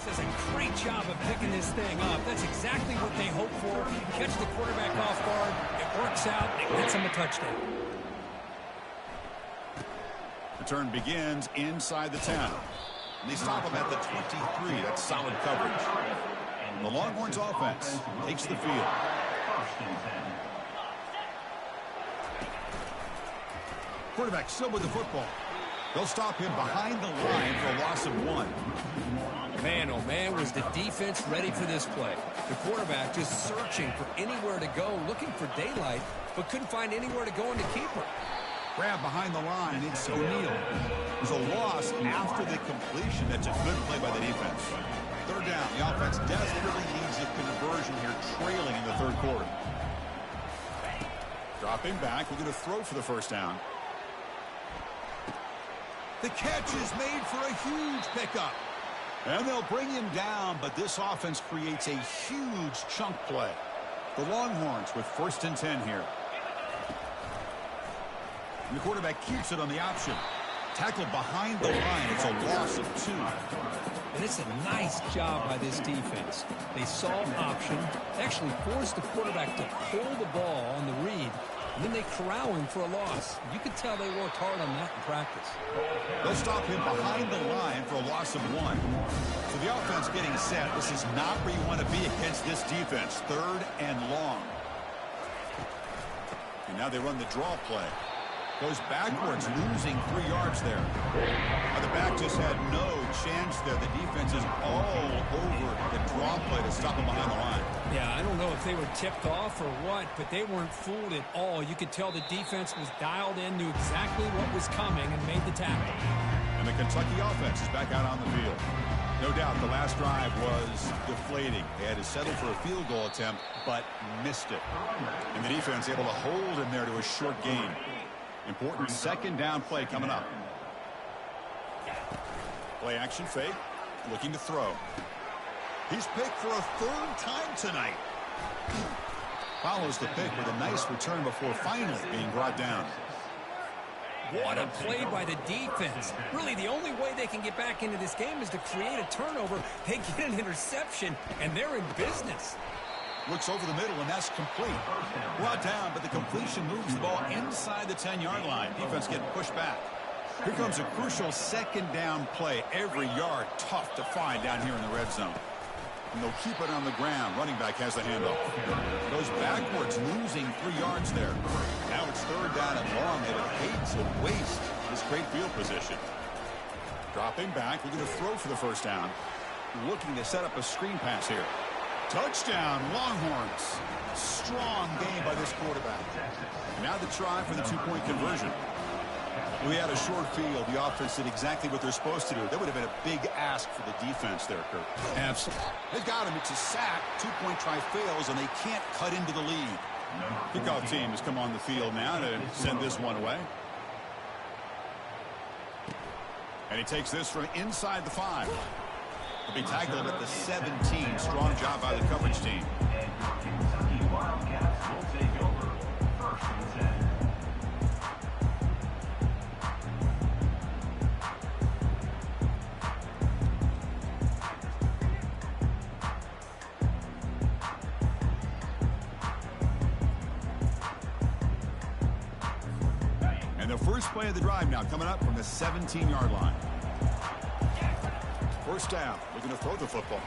does a great job of picking this thing up. That's exactly what they hope for. Catch the quarterback off guard. It works out. It gets him a touchdown. The turn begins inside the 10. And they stop him at the 23. That's solid coverage. The Longhorns offense takes the field. Quarterback still with the football. They'll stop him behind the line for a loss of 1. Man, oh man, was the defense ready for this play. The quarterback just searching for anywhere to go, looking for daylight, but couldn't find anywhere to go in the keeper. Grab behind the line. It's O'Neal. There's a loss after the completion. That's a good play by the defense. Third down. The offense desperately needs a conversion here, trailing in the third quarter. Dropping back. We're going to throw for the first down. The catch is made for a huge pickup. And they'll bring him down, but this offense creates a huge chunk play. The Longhorns with 1st and 10 here. And the quarterback keeps it on the option. Tackled behind the line. It's a loss of 2. And it's a nice job by this defense. They saw option, actually forced the quarterback to pull the ball on the read, and then they corral him for a loss. You could tell they worked hard on that in practice. They'll stop him behind the line for a loss of 1. So the offense getting set. This is not where you want to be against this defense. 3rd and long. And now they run the draw play. Goes backwards, losing 3 yards there. Now the back just had no chance there. The defense is all over the draw play to stop him behind the line. Yeah, I don't know if they were tipped off or what, but they weren't fooled at all. You could tell the defense was dialed in, knew exactly what was coming, and made the tackle. And the Kentucky offense is back out on the field. No doubt the last drive was deflating. They had to settle for a field goal attempt, but missed it. And the defense able to hold him there to a short gain. Important 2nd down play coming up. Play action fake. Looking to throw. He's picked for a 3rd time tonight. Follows the pick with a nice return before finally being brought down. What a play by the defense. Really, the only way they can get back into this game is to create a turnover. They get an interception, and they're in business. Looks over the middle, and that's complete. Brought down, but the completion moves the ball inside the 10-yard line. Defense getting pushed back. Here comes a crucial 2nd down play. Every yard tough to find down here in the red zone. And they'll keep it on the ground. Running back has the handoff. Goes backwards, losing 3 yards there. Now it's 3rd down and long. They would hate to waste this great field position. Dropping back. We're going to throw for the first down. Looking to set up a screen pass here. Touchdown, Longhorns. Strong game by this quarterback. Now the try for the 2-point conversion. We had a short field. The offense did exactly what they're supposed to do. That would have been a big ask for the defense there, Kurt. Absolutely. They've got him. It's a sack. 2-point try fails, and they can't cut into the lead. Kickoff team has come on the field now to send this one away. And he takes this from inside the 5. He'll be tackled at the 17. Strong job by the coverage team. Kentucky Wildcats will take over 1st and 10. And the first play of the drive now coming up from the 17-yard line. First down. Looking to throw the football.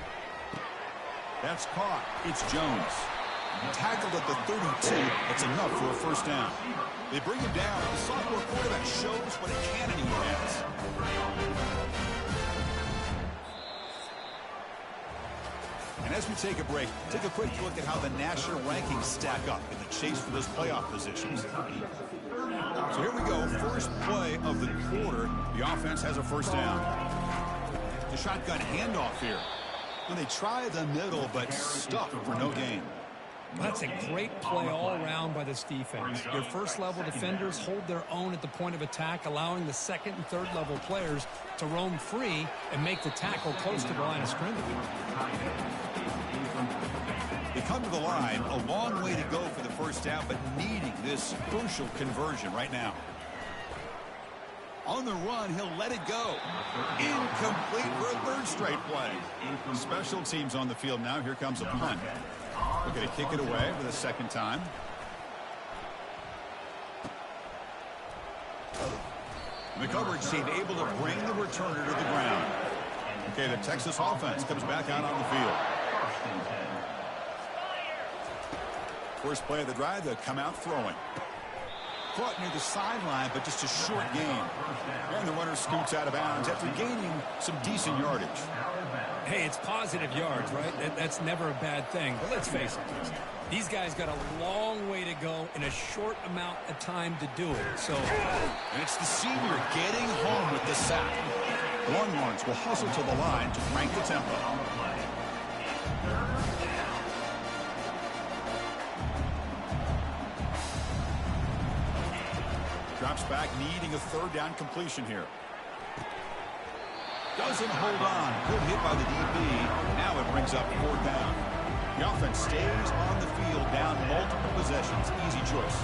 That's caught. It's Jones. Tackled at the 32. That's enough for a first down. They bring him down. The sophomore quarterback shows what a cannon he has. And as we take a break, take a quick look at how the national rankings stack up in the chase for those playoff positions. So here we go. First play of the quarter. The offense has a first down. The shotgun handoff here. And they try the middle, but stuck for no gain. That's a great play all around by this defense. Your first-level defenders hold their own at the point of attack, allowing the 2nd and 3rd-level players to roam free and make the tackle close to the line of scrimmage. They come to the line, a long way to go for the first down, but needing this crucial conversion right now. On the run, he'll let it go. Incomplete for a third straight play. Special teams on the field now. Here comes a punt. We're going to kick it away for the second time. The coverage team able to bring the returner to the ground. Okay, the Texas offense comes back out on the field. First play of the drive, they'll come out throwing. Caught near the sideline, but just a short gain. And the runner scoots out of bounds after gaining some decent yardage. Hey, it's positive yards, right? That's never a bad thing. But let's face it, these guys got a long way to go in a short amount of time to do it. So, and it's the senior getting home with the sack. Longhorns will hustle to the line to crank the tempo. Drops back, needing a third down completion here. Doesn't hold on. Good hit by the DB. Now it brings up fourth down. The offense stays on the field, down multiple possessions. Easy choice.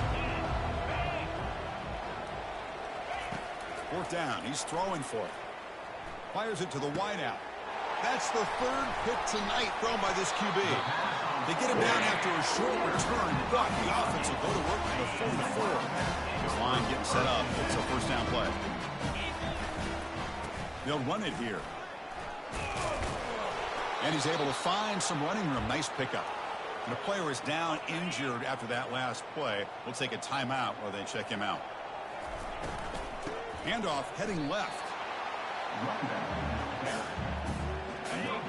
Fourth down. He's throwing for it. Fires it to the wideout. That's the third pick tonight thrown by this QB. They get him down after a short return, but the offense will go to work from the 44. This line getting set up. It's a first down play. They'll run it here. And he's able to find some running room. Nice pickup. And the player is down injured after that last play. We'll take a timeout while they check him out. Handoff heading left.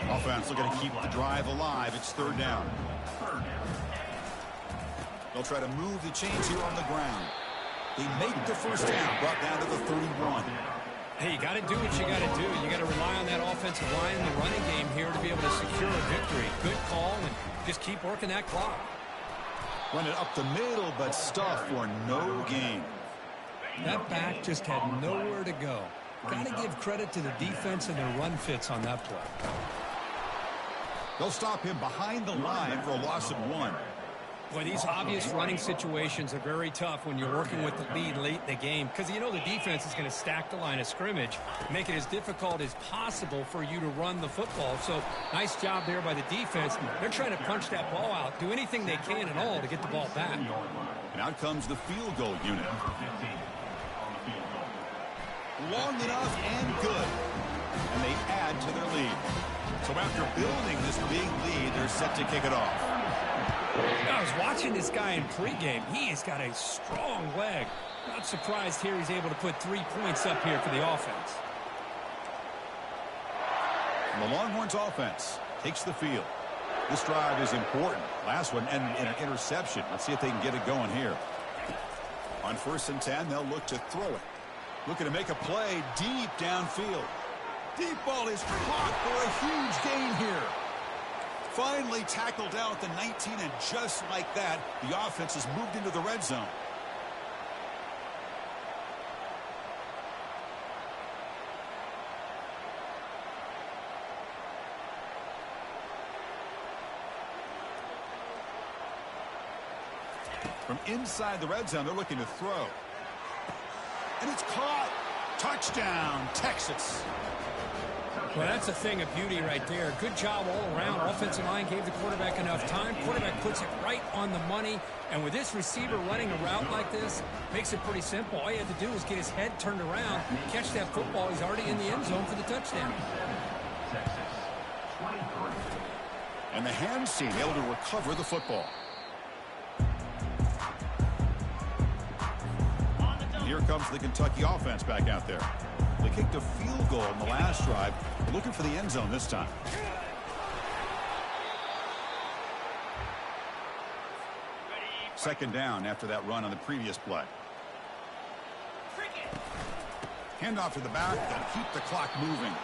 Offense looking to keep the drive alive. It's third down. They'll try to move the chains here on the ground. They make the first down, brought down to the 31. Hey, you got to do what you got to do. You got to rely on that offensive line in the running game here to be able to secure a victory. Good call, and just keep working that clock. Run it up the middle, but stuff for no gain. That back just had nowhere to go. Got to give credit to the defense and their run fits on that play. They'll stop him behind the line for a loss of 1. Boy, these obvious running situations are very tough when you're working with the lead late in the game because you know the defense is going to stack the line of scrimmage, make it as difficult as possible for you to run the football. So nice job there by the defense. They're trying to punch that ball out, do anything they can at all to get the ball back. And out comes the field goal unit. Long enough and good. And they add to their lead. So after building this big lead, they're set to kick it off. I was watching this guy in pregame. He has got a strong leg. Not surprised here he's able to put 3 points up here for the offense. And the Longhorns offense takes the field. This drive is important. Last one ended in an interception. Let's see if they can get it going here. On 1st and 10, they'll look to throw it. Looking to make a play deep downfield. Deep ball is caught for a huge gain here. Finally tackled out at the 19, and just like that, the offense has moved into the red zone. From inside the red zone, they're looking to throw. And it's caught. Touchdown, Texas. Well, that's a thing of beauty right there. Good job all around. Offensive line gave the quarterback enough time. Quarterback puts it right on the money. And with this receiver running a route like this, makes it pretty simple. All you have to do is get his head turned around, catch that football. He's already in the end zone for the touchdown. And the hands team able to recover the football. Here comes the Kentucky offense back out there. They kicked a field goal in the last drive. They're looking for the end zone this time. Second down after that run on the previous play. Handoff to the back. They'll keep the clock moving.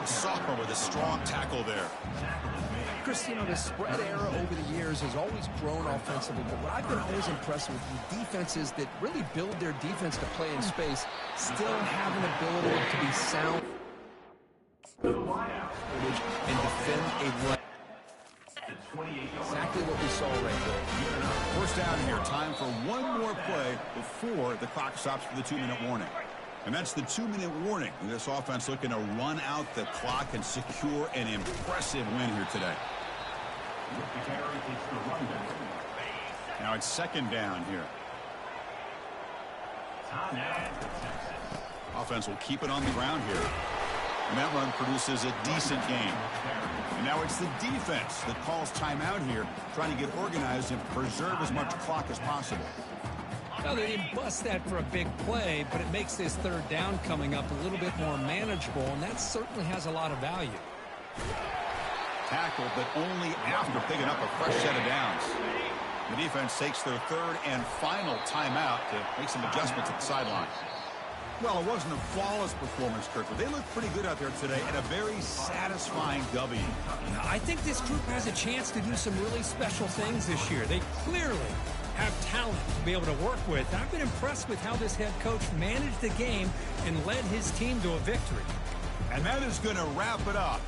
The sophomore with a strong tackle there. Chris, you know, the spread era over the years has always grown offensively, but what I've been always impressed with defenses that really build their defense to play in space still have an ability to be sound and defend a run. Exactly what we saw right there. First down here. Time for one more play before the clock stops for the 2-minute warning. And that's the 2-minute warning. This offense looking to run out the clock and secure an impressive win here today. Now it's second down here. Offense will keep it on the ground here. And that run produces a decent gain. And now it's the defense that calls timeout here, trying to get organized and preserve as much clock as possible. Well, they didn't bust that for a big play, but it makes this third down coming up a little bit more manageable, and that certainly has a lot of value. Tackle, but only after picking up a fresh set of downs. The defense takes their third and final timeout to make some adjustments at the sideline. Well, it wasn't a flawless performance, Kirk, but they looked pretty good out there today and a very satisfying W. I think this group has a chance to do some really special things this year. They clearly have talent to be able to work with. I've been impressed with how this head coach managed the game and led his team to a victory. And that is going to wrap it up.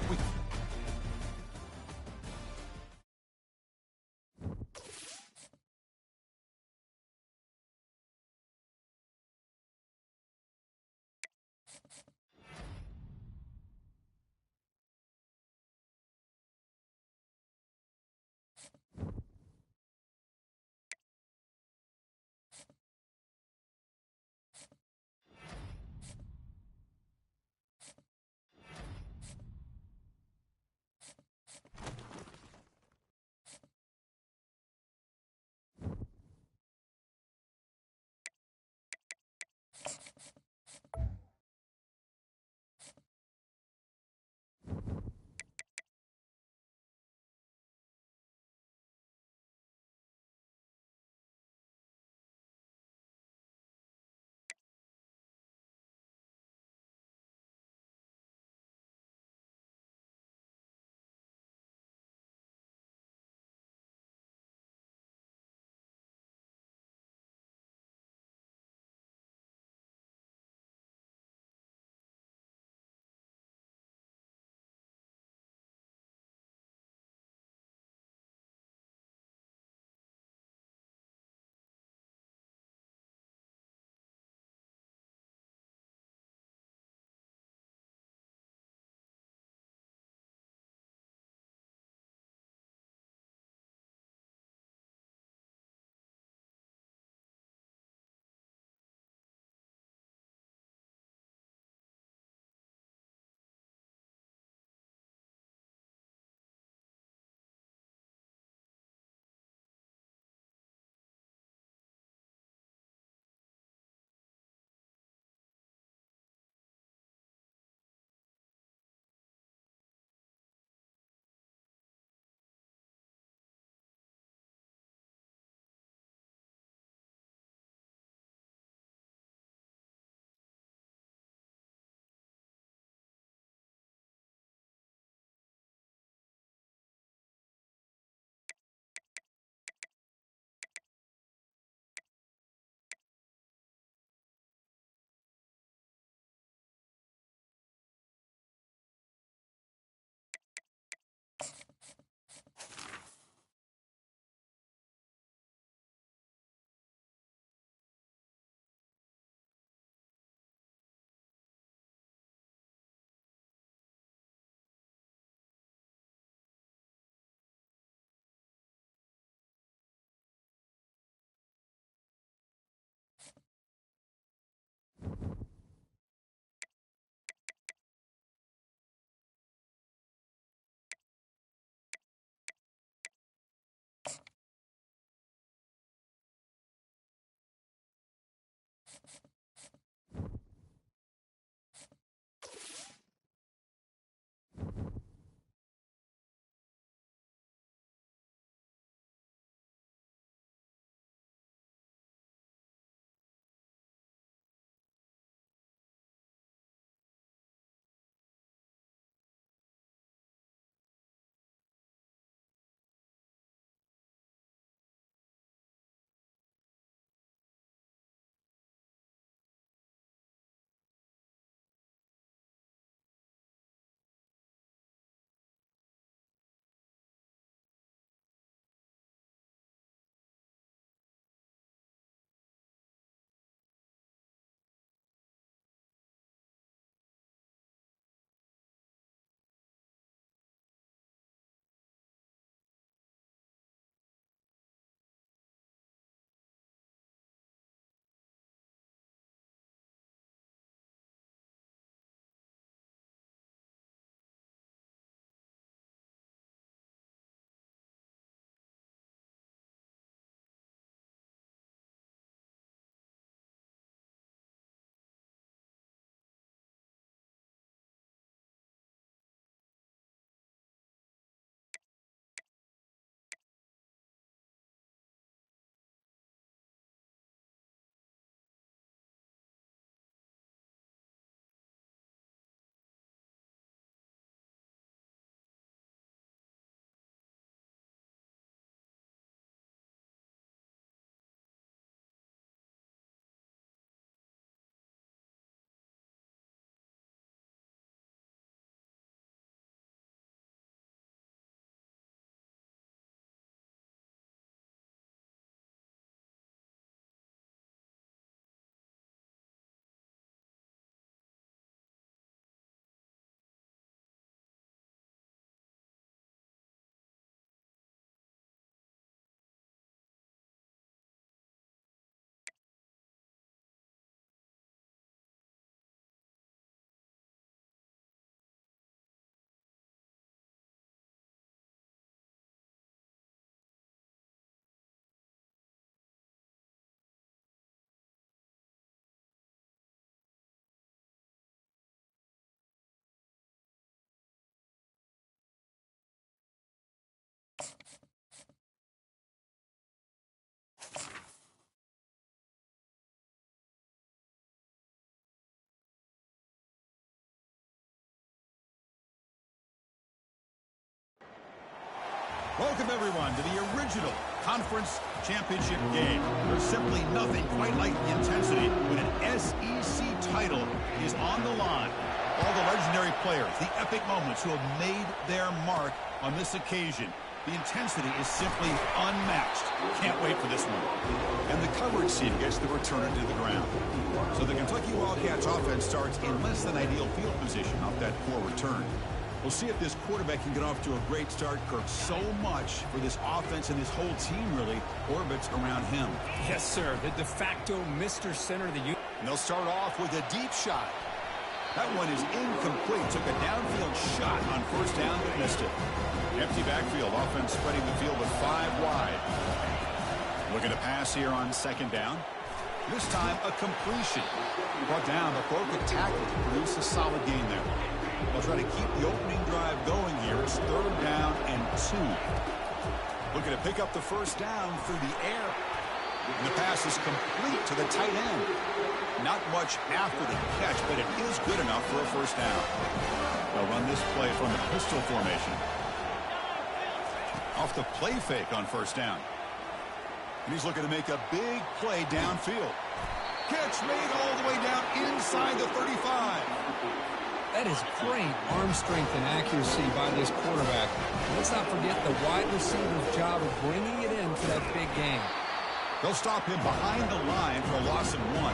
Welcome, everyone, to the original conference championship game. There's simply nothing quite like the intensity when an SEC title is on the line. All the legendary players, the epic moments who have made their mark on this occasion. The intensity is simply unmatched. Can't wait for this one. And the coverage team gets the returner to the ground. So the Kentucky Wildcats offense starts in less than ideal field position off that poor return. We'll see if this quarterback can get off to a great start, Kirk. So much for this offense and this whole team really orbits around him. Yes, sir. The de facto Mr. Center of the union. And they'll start off with a deep shot. That one is incomplete. Took a downfield shot on first down, but missed it. Empty backfield. Offense spreading the field with 5 wide. Looking to pass here on second down. This time, a completion. Brought down, but broke a tackle to produce a solid gain there. They'll try to keep the opening drive going here. It's third down and 2. Looking to pick up the first down through the air. And the pass is complete to the tight end. Not much after the catch, but it is good enough for a first down. They'll run this play from the pistol formation. Off the play fake on first down. And he's looking to make a big play downfield. Catch made all the way down inside the 35. That is great arm strength and accuracy by this quarterback. Let's not forget the wide receiver's job of bringing it in for that big game. They'll stop him behind the line for a loss of 1.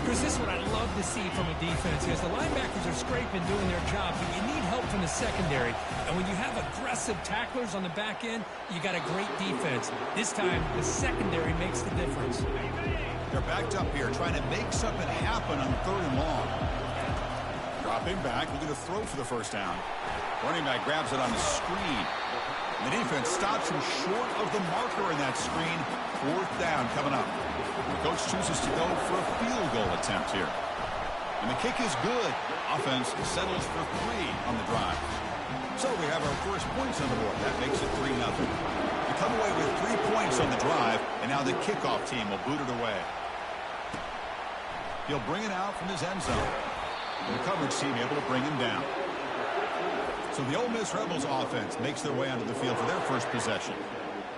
Chris, this is what I love to see from a defense is the linebackers are scraping doing their job, but you need help from the secondary. And when you have aggressive tacklers on the back end, you got a great defense. This time, the secondary makes the difference. They're backed up here trying to make something happen on third and long. Dropping back, looking to throw for the first down. Running back grabs it on the screen. And the defense stops him short of the marker in that screen. Fourth down coming up. The coach chooses to go for a field goal attempt here. And the kick is good. Offense settles for 3 on the drive. So we have our first points on the board. That makes it 3-0. We come away with 3 points on the drive, and now the kickoff team will boot it away. He'll bring it out from his end zone. And the coverage team able to bring him down. So the Ole Miss Rebels offense makes their way onto the field for their first possession.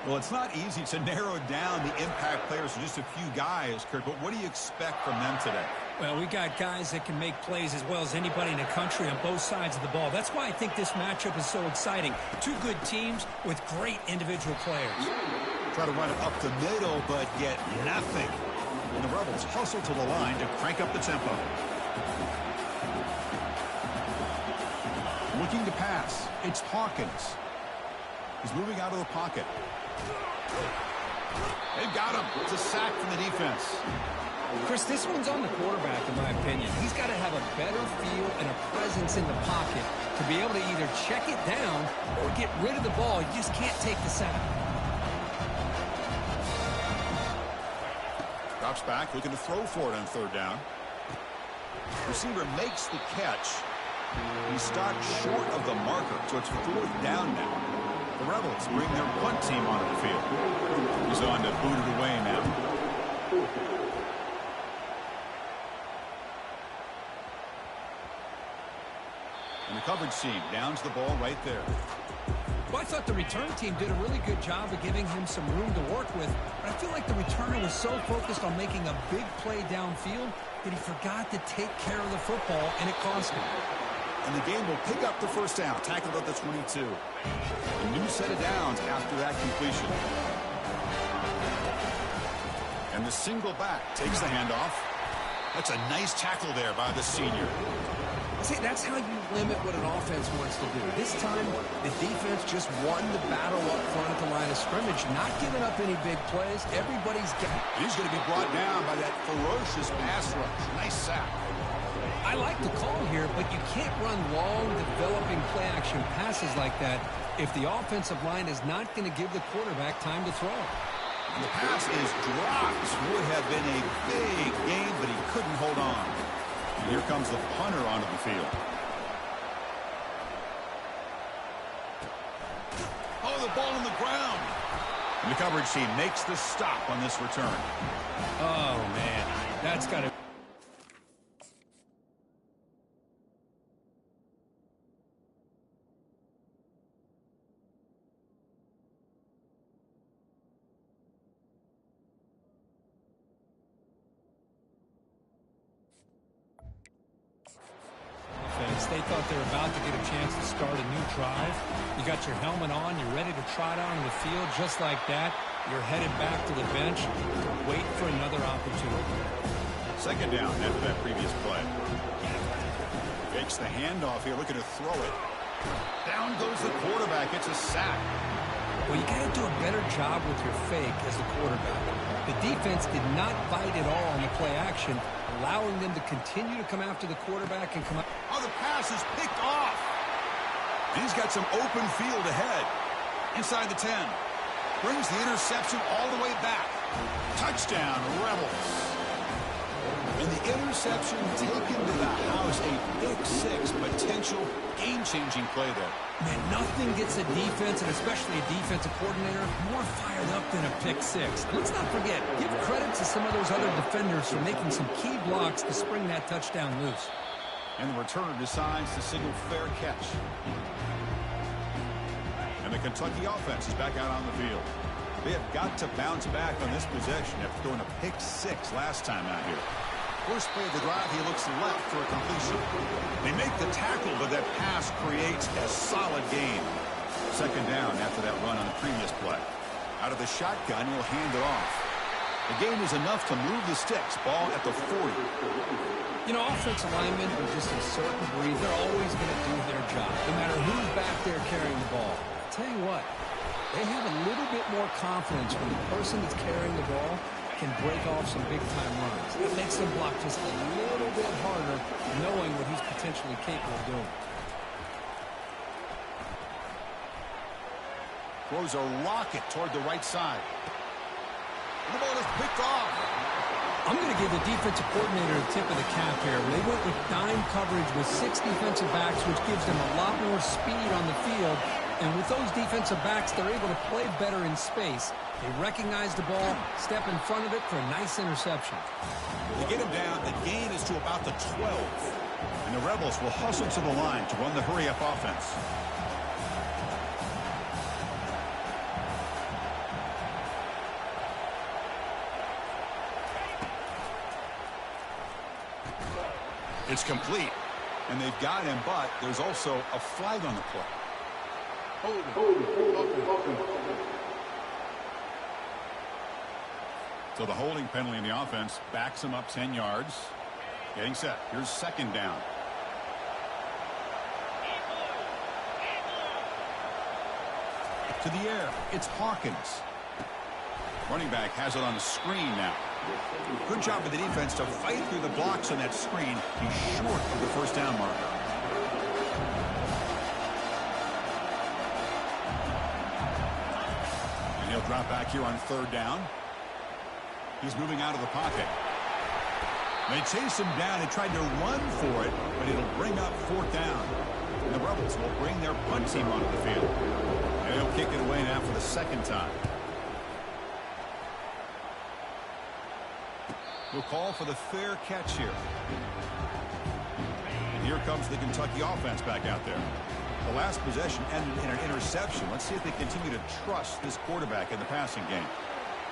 Well, it's not easy to narrow down the impact players to just a few guys, Kirk, but what do you expect from them today? Well, we got guys that can make plays as well as anybody in the country on both sides of the ball. That's why I think this matchup is so exciting. 2 good teams with great individual players. Try to run it up the middle, but get nothing. And the Rebels hustle to the line to crank up the tempo. Looking to pass. It's Hawkins. He's moving out of the pocket. They've got him. It's a sack from the defense. Chris, this one's on the quarterback, in my opinion. He's got to have a better feel and a presence in the pocket to be able to either check it down or get rid of the ball. You just can't take the sack. Drops back, looking to throw for it on third down. Receiver makes the catch. He stopped short of the marker, so it's fourth down now. The Rebels bring their punt team onto the field. He's on to boot it away now. And the coverage team downs the ball right there. Well, I thought the return team did a really good job of giving him some room to work with, but I feel like the returner was so focused on making a big play downfield that he forgot to take care of the football, and it cost him. And the game will pick up the first down, tackled at the 22. A new set of downs after that completion. And the single back takes the handoff. That's a nice tackle there by the senior. See, that's how you limit what an offense wants to do. This time, the defense just won the battle up front at the line of scrimmage, not giving up any big plays. Everybody's got. He's going to be brought down by that ferocious pass rush. Nice sack. I like the call here, but you can't run long, developing play-action passes like that if the offensive line is not going to give the quarterback time to throw. And the pass is dropped. Would have been a big game, but he couldn't hold on. And here comes the punter onto the field. Oh, the ball on the ground. And the coverage team makes the stop on this return. Oh, man. That's got to... defense, they thought they were about to get a chance to start a new drive. You got your helmet on, you're ready to trot out on the field just like that. You're headed back to the bench to wait for another opportunity. Second down after that previous play. Fakes the handoff here, looking to throw it. Down goes the quarterback. It's a sack. Well, you got to do a better job with your fake as a quarterback. The defense did not bite at all on the play action, allowing them to continue to come after the quarterback and come up. Oh, the pass is picked off. And he's got some open field ahead. Inside the 10. Brings the interception all the way back. Touchdown, Rebels. And the interception taken to the house, a big six, potential game-changing play there. Man, nothing gets a defense, and especially a defensive coordinator, more fired up than a pick six. And let's not forget, give credit to some of those other defenders for making some key blocks to spring that touchdown loose. And the returner decides to signal fair catch. And the Kentucky offense is back out on the field. They have got to bounce back on this possession after throwing a pick six last time out here. First play of the drive, he looks left for a completion. They make the tackle, but that pass creates a solid gain. Second down after that run on the previous play. Out of the shotgun, he'll hand it off. The gain is enough to move the sticks. Ball at the 40. You know, offensive linemen are just a certain breed. They're always going to do their job, no matter who's back there carrying the ball. I'll tell you what, they have a little bit more confidence when the person that's carrying the ball can break off some big-time runs. It makes them block just a little bit harder, knowing what he's potentially capable of doing. Throws a rocket toward the right side. The ball is picked off. I'm going to give the defensive coordinator a tip of the cap here. They went with dime coverage with 6 defensive backs, which gives them a lot more speed on the field. And with those defensive backs, they're able to play better in space. They recognize the ball, step in front of it for a nice interception. They get him down. The gain is to about the 12. And the Rebels will hustle to the line to run the hurry-up offense. It's complete. And they've got him, but there's also a flag on the play. So the holding penalty in the offense backs him up 10 yards. Getting set. Here's second down. To the air. It's Hawkins. Running back has it on the screen now. Good job with the defense to fight through the blocks on that screen. He's short of the first down marker. And he'll drop back here on third down. He's moving out of the pocket. They chase him down. They tried to run for it, but it'll bring up fourth down. And the Rebels will bring their punt team onto the field. And they'll kick it away now for the second time. We'll call for the fair catch here. And here comes the Kentucky offense back out there. The last possession ended in an interception. Let's see if they continue to trust this quarterback in the passing game.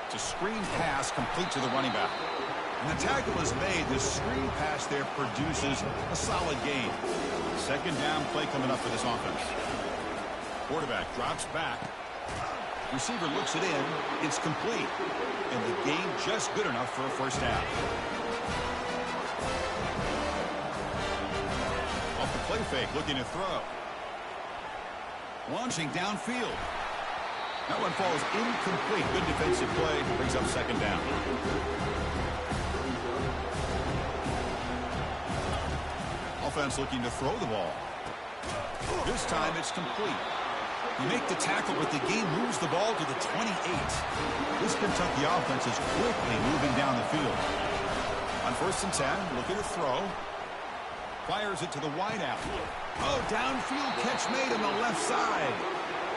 It's a screen pass complete to the running back. And the tackle is made. The screen pass there produces a solid gain. Second down play coming up for this offense. Quarterback drops back. Receiver looks it in. It's complete. And the gain just good enough for a first down. Off the play fake, looking to throw. Launching downfield. That one falls incomplete. Good defensive play. Brings up second down. Offense looking to throw the ball. This time it's complete. You make the tackle, but the game moves the ball to the 28. This Kentucky offense is quickly moving down the field. On 1st and 10, looking to throw. Fires it to the wideout. Oh, downfield catch made on the left side.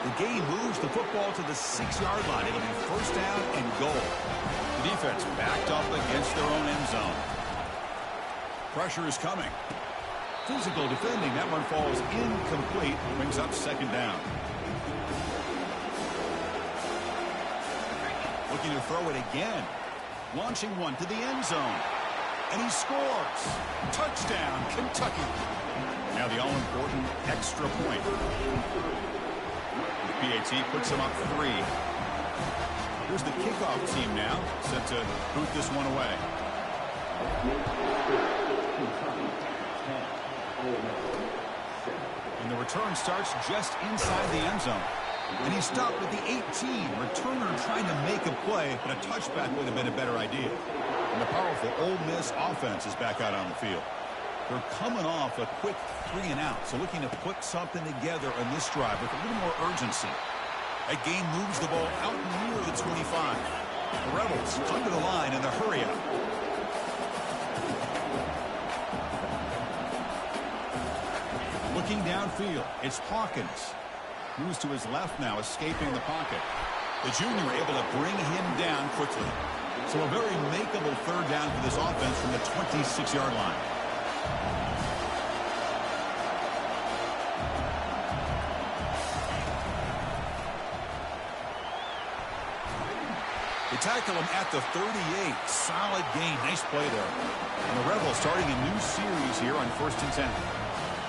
The game moves the football to the 6-yard line. It'll be first down and goal. The defense backed up against their own end zone. Pressure is coming. Physical defending. That one falls incomplete. Brings up second down. Looking to throw it again. Launching one to the end zone. And he scores. Touchdown, Kentucky. Now the all-important extra point. PAT puts him up 3. Here's the kickoff team now, set to boot this one away. And the return starts just inside the end zone. And he stopped with the 18. Returner trying to make a play, but a touchback would have been a better idea. And the powerful Ole Miss offense is back out on the field. They're coming off a quick 3-and-out, so looking to put something together on this drive with a little more urgency. That game moves the ball out near the 25. The Rebels under the line in the hurry-up. Looking downfield, it's Hawkins. Moves to his left now, escaping the pocket. The junior able to bring him down quickly. So a very makeable third down for this offense from the 26-yard line. They tackle him at the 38. Solid gain. Nice play there. And the Rebels starting a new series here on 1st and 10.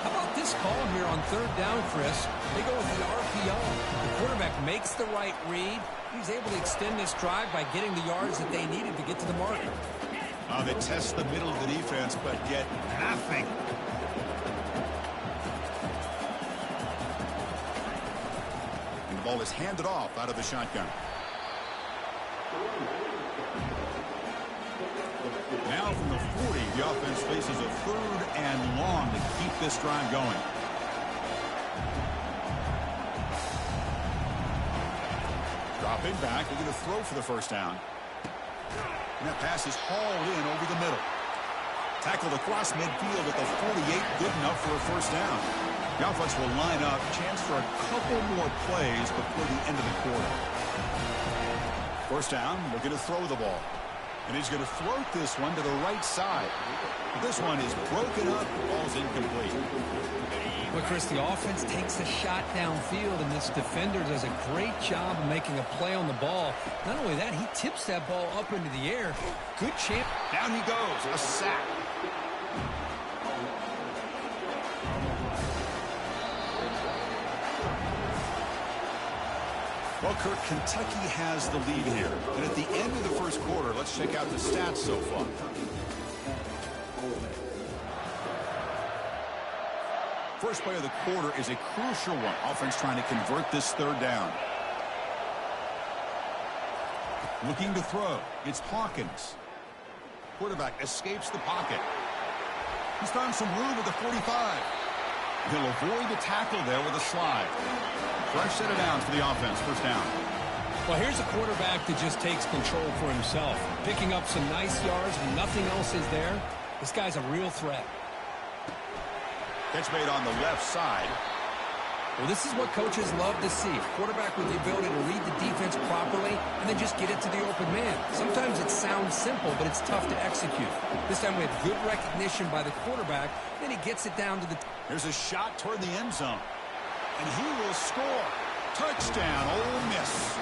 How about this call here on third down, Chris? They go with the RPO. The quarterback makes the right read. He's able to extend this drive by getting the yards that they needed to get to the marker. They test the middle of the defense, but get nothing. And the ball is handed off out of the shotgun. Now from the 40, the offense faces a 3rd and long to keep this drive going. Dropping back, they're going to throw for the first down. And that pass is hauled in over the middle. Tackled across midfield at the 48, good enough for a first down. The offense will line up, chance for a couple more plays before the end of the quarter. First down, looking to throw the ball. And he's going to float this one to the right side. This one is broken up. Ball's incomplete. But, Chris, the offense takes a shot downfield, and this defender does a great job of making a play on the ball. Not only that, he tips that ball up into the air. Good chance. Down he goes. A sack. Well, Kirk, Kentucky has the lead here. And at the end of the first quarter, let's check out the stats so far. First play of the quarter is a crucial one. Offense trying to convert this third down. Looking to throw. It's Hawkins. Quarterback escapes the pocket. He's found some room at the 45. He'll avoid the tackle there with a slide. Fresh set of downs for the offense. First down. Well, here's a quarterback that just takes control for himself. Picking up some nice yards when nothing else is there. This guy's a real threat. Catch made on the left side. Well, this is what coaches love to see. A quarterback with the ability to read the defense properly and then just get it to the open man. Sometimes it sounds simple, but it's tough to execute. This time we have good recognition by the quarterback. Then he gets it down to the... Here's a shot toward the end zone. And he will score. Touchdown, Ole Miss.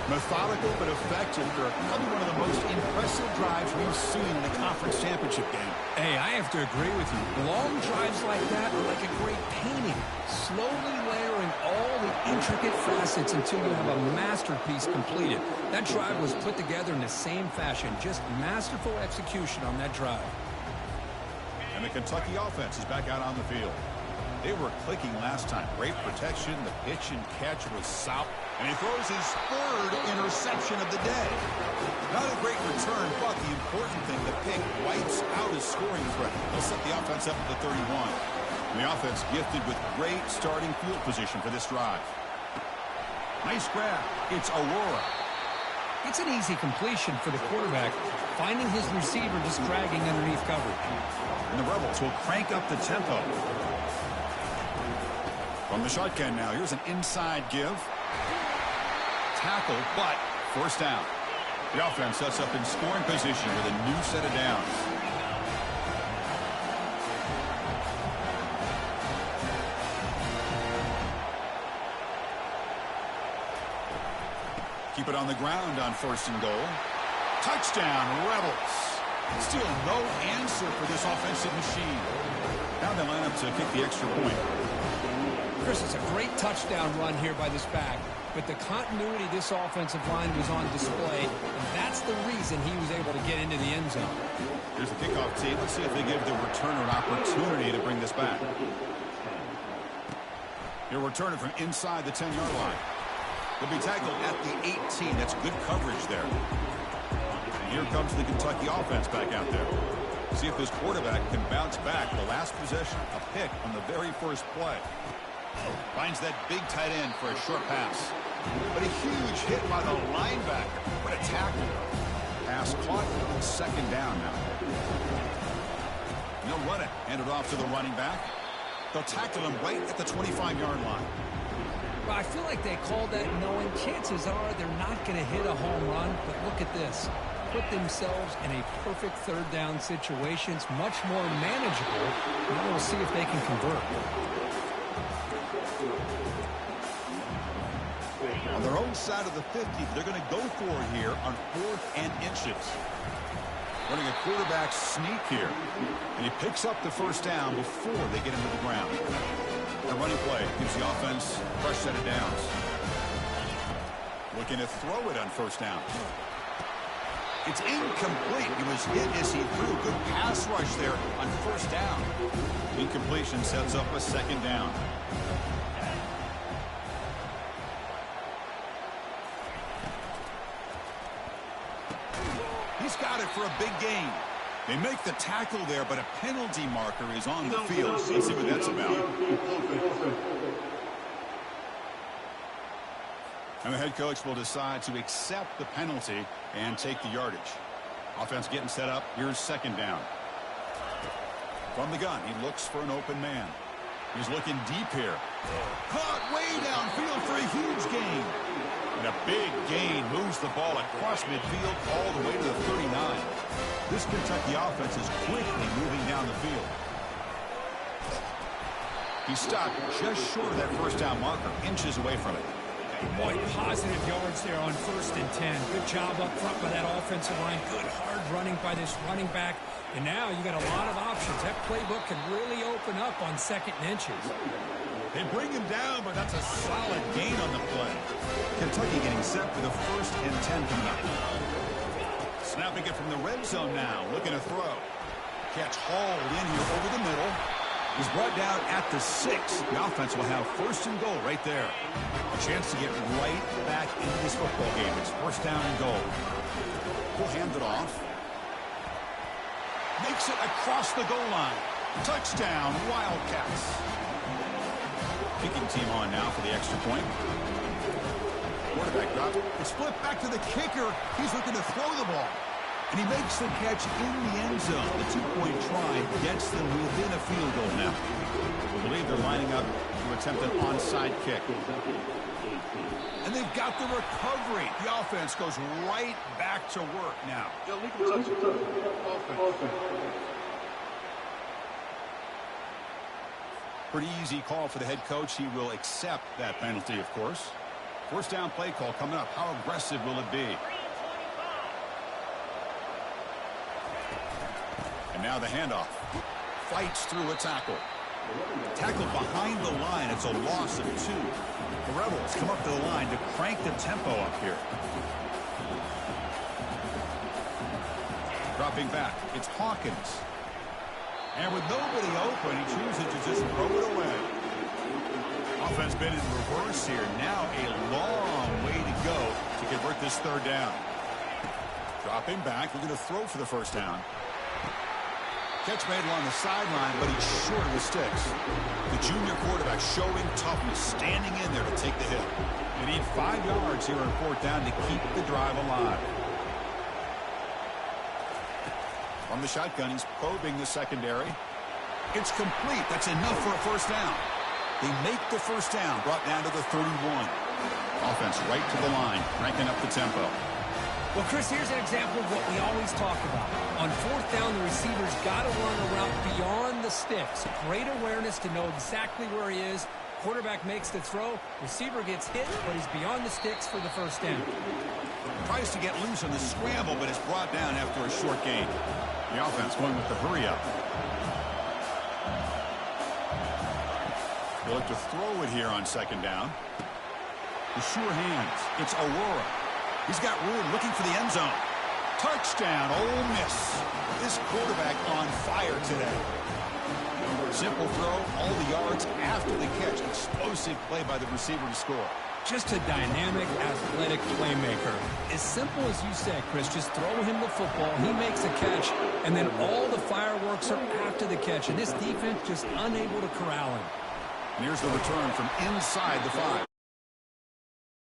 Methodical but effective for probably one of the most impressive drives we've seen in the conference championship game. Hey, I have to agree with you. Long drives like that are like a great painting. Slowly layering all the intricate facets until you have a masterpiece completed. That drive was put together in the same fashion. Just masterful execution on that drive. And the Kentucky offense is back out on the field. They were clicking last time. Great protection. The pitch and catch was solid. And he throws his 3rd interception of the day. Not a great return, but the important thing, the pick wipes out his scoring threat. He'll set the offense up at the 31. And the offense gifted with great starting field position for this drive. Nice grab. It's Aurora. It's an easy completion for the quarterback, finding his receiver just dragging underneath coverage. And the Rebels will crank up the tempo. From the shotgun now, here's an inside give. Tackle, but first down. The offense sets up in scoring position with a new set of downs. Keep it on the ground on 1st and goal. Touchdown, Rebels. Still no answer for this offensive machine. Now they line up to kick the extra point. Chris, it's a great touchdown run here by this back, but the continuity of this offensive line was on display, and that's the reason he was able to get into the end zone. Here's the kickoff team. Let's see if they give the returner an opportunity to bring this back. He'll return it from inside the 10-yard line. They'll be tackled at the 18. That's good coverage there. And here comes the Kentucky offense back out there. See if this quarterback can bounce back. The last possession, a pick on the very first play. Finds that big tight end for a short pass. But a huge hit by the linebacker. What a tackle. Pass caught. Second down now. And they'll run it. Hand it off to the running back. They'll tackle him right at the 25-yard line. Well, I feel like they called that knowing chances are they're not going to hit a home run. But look at this. Put themselves in a perfect third down situation. It's much more manageable. Now we'll see if they can convert. On their own side of the 50, they're going to go for it here on 4th and inches. Running a quarterback sneak here. And he picks up the first down before they get into the ground. The running play gives the offense a fresh set of downs. Looking to throw it on first down. It's incomplete. He was hit as he threw a good pass rush there on first down. Incompletion sets up a second down. He's got it for a big gain. They make the tackle there, but a penalty marker is on the field. Let's see what that's about. And the head coach will decide to accept the penalty and take the yardage. Offense getting set up. Here's second down. From the gun, he looks for an open man. He's looking deep here. Caught way downfield for a huge gain. And a big gain moves the ball across midfield all the way to the 39. This Kentucky offense is quickly moving down the field. He stopped just short of that first down marker, inches away from it. Boy, positive yards there on 1st and 10. Good job up front by that offensive line. Good hard running by this running back. And now you got a lot of options. That playbook can really open up on 2nd and inches. They bring him down, but that's a solid gain on the play. Kentucky getting set for the 1st and 10 coming up. Snapping it from the red zone now. Looking to throw. Catch hauled in here over the middle. He's brought down at the 6. The offense will have 1st and goal right there. A chance to get right back into this football game. It's 1st down and goal. We'll hand it off. Makes it across the goal line. Touchdown, Wildcats. Kicking team on now for the extra point. Quarterback drop. It's flipped back to the kicker. He's looking to throw the ball. And he makes the catch in the end zone. The 2-point try gets them within a field goal now. We believe they're lining up to attempt an onside kick. And they've got the recovery. The offense goes right back to work now. Pretty easy call for the head coach. He will accept that penalty, of course. 1st down play call coming up. How aggressive will it be? And now the handoff. Fights through a tackle. Tackled behind the line. It's a loss of 2. The Rebels come up to the line to crank the tempo up here. Dropping back. It's Hawkins. And with nobody open, he chooses to just throw it away. Offense been in reverse here. Now a long way to go to convert this 3rd down. Dropping back. We're going to throw for the 1st down. Catch made along the sideline, but he's short of the sticks. The junior quarterback showing toughness, standing in there to take the hit. They need 5 yards here on 4th down to keep the drive alive. From the shotgun, he's probing the secondary. It's complete. That's enough for a 1st down. They make the 1st down, brought down to the 31. Offense right to the line, cranking up the tempo. Well, Chris, here's an example of what we always talk about. On 4th down, the receiver's got to run a route beyond the sticks. Great awareness to know exactly where he is. Quarterback makes the throw. Receiver gets hit, but he's beyond the sticks for the 1st down. Tries to get loose on the scramble, but it's brought down after a short gain. The offense going with the hurry-up. They'll look to throw it here on second down. The sure hands. It's Aurora. He's got room looking for the end zone. Touchdown, Ole Miss. This quarterback on fire today. Simple throw, all the yards after the catch. Explosive play by the receiver to score. Just a dynamic, athletic playmaker. As simple as you said, Chris, just throw him the football, he makes a catch, and then all the fireworks are after the catch. And this defense just unable to corral him. And here's the return from inside the 5.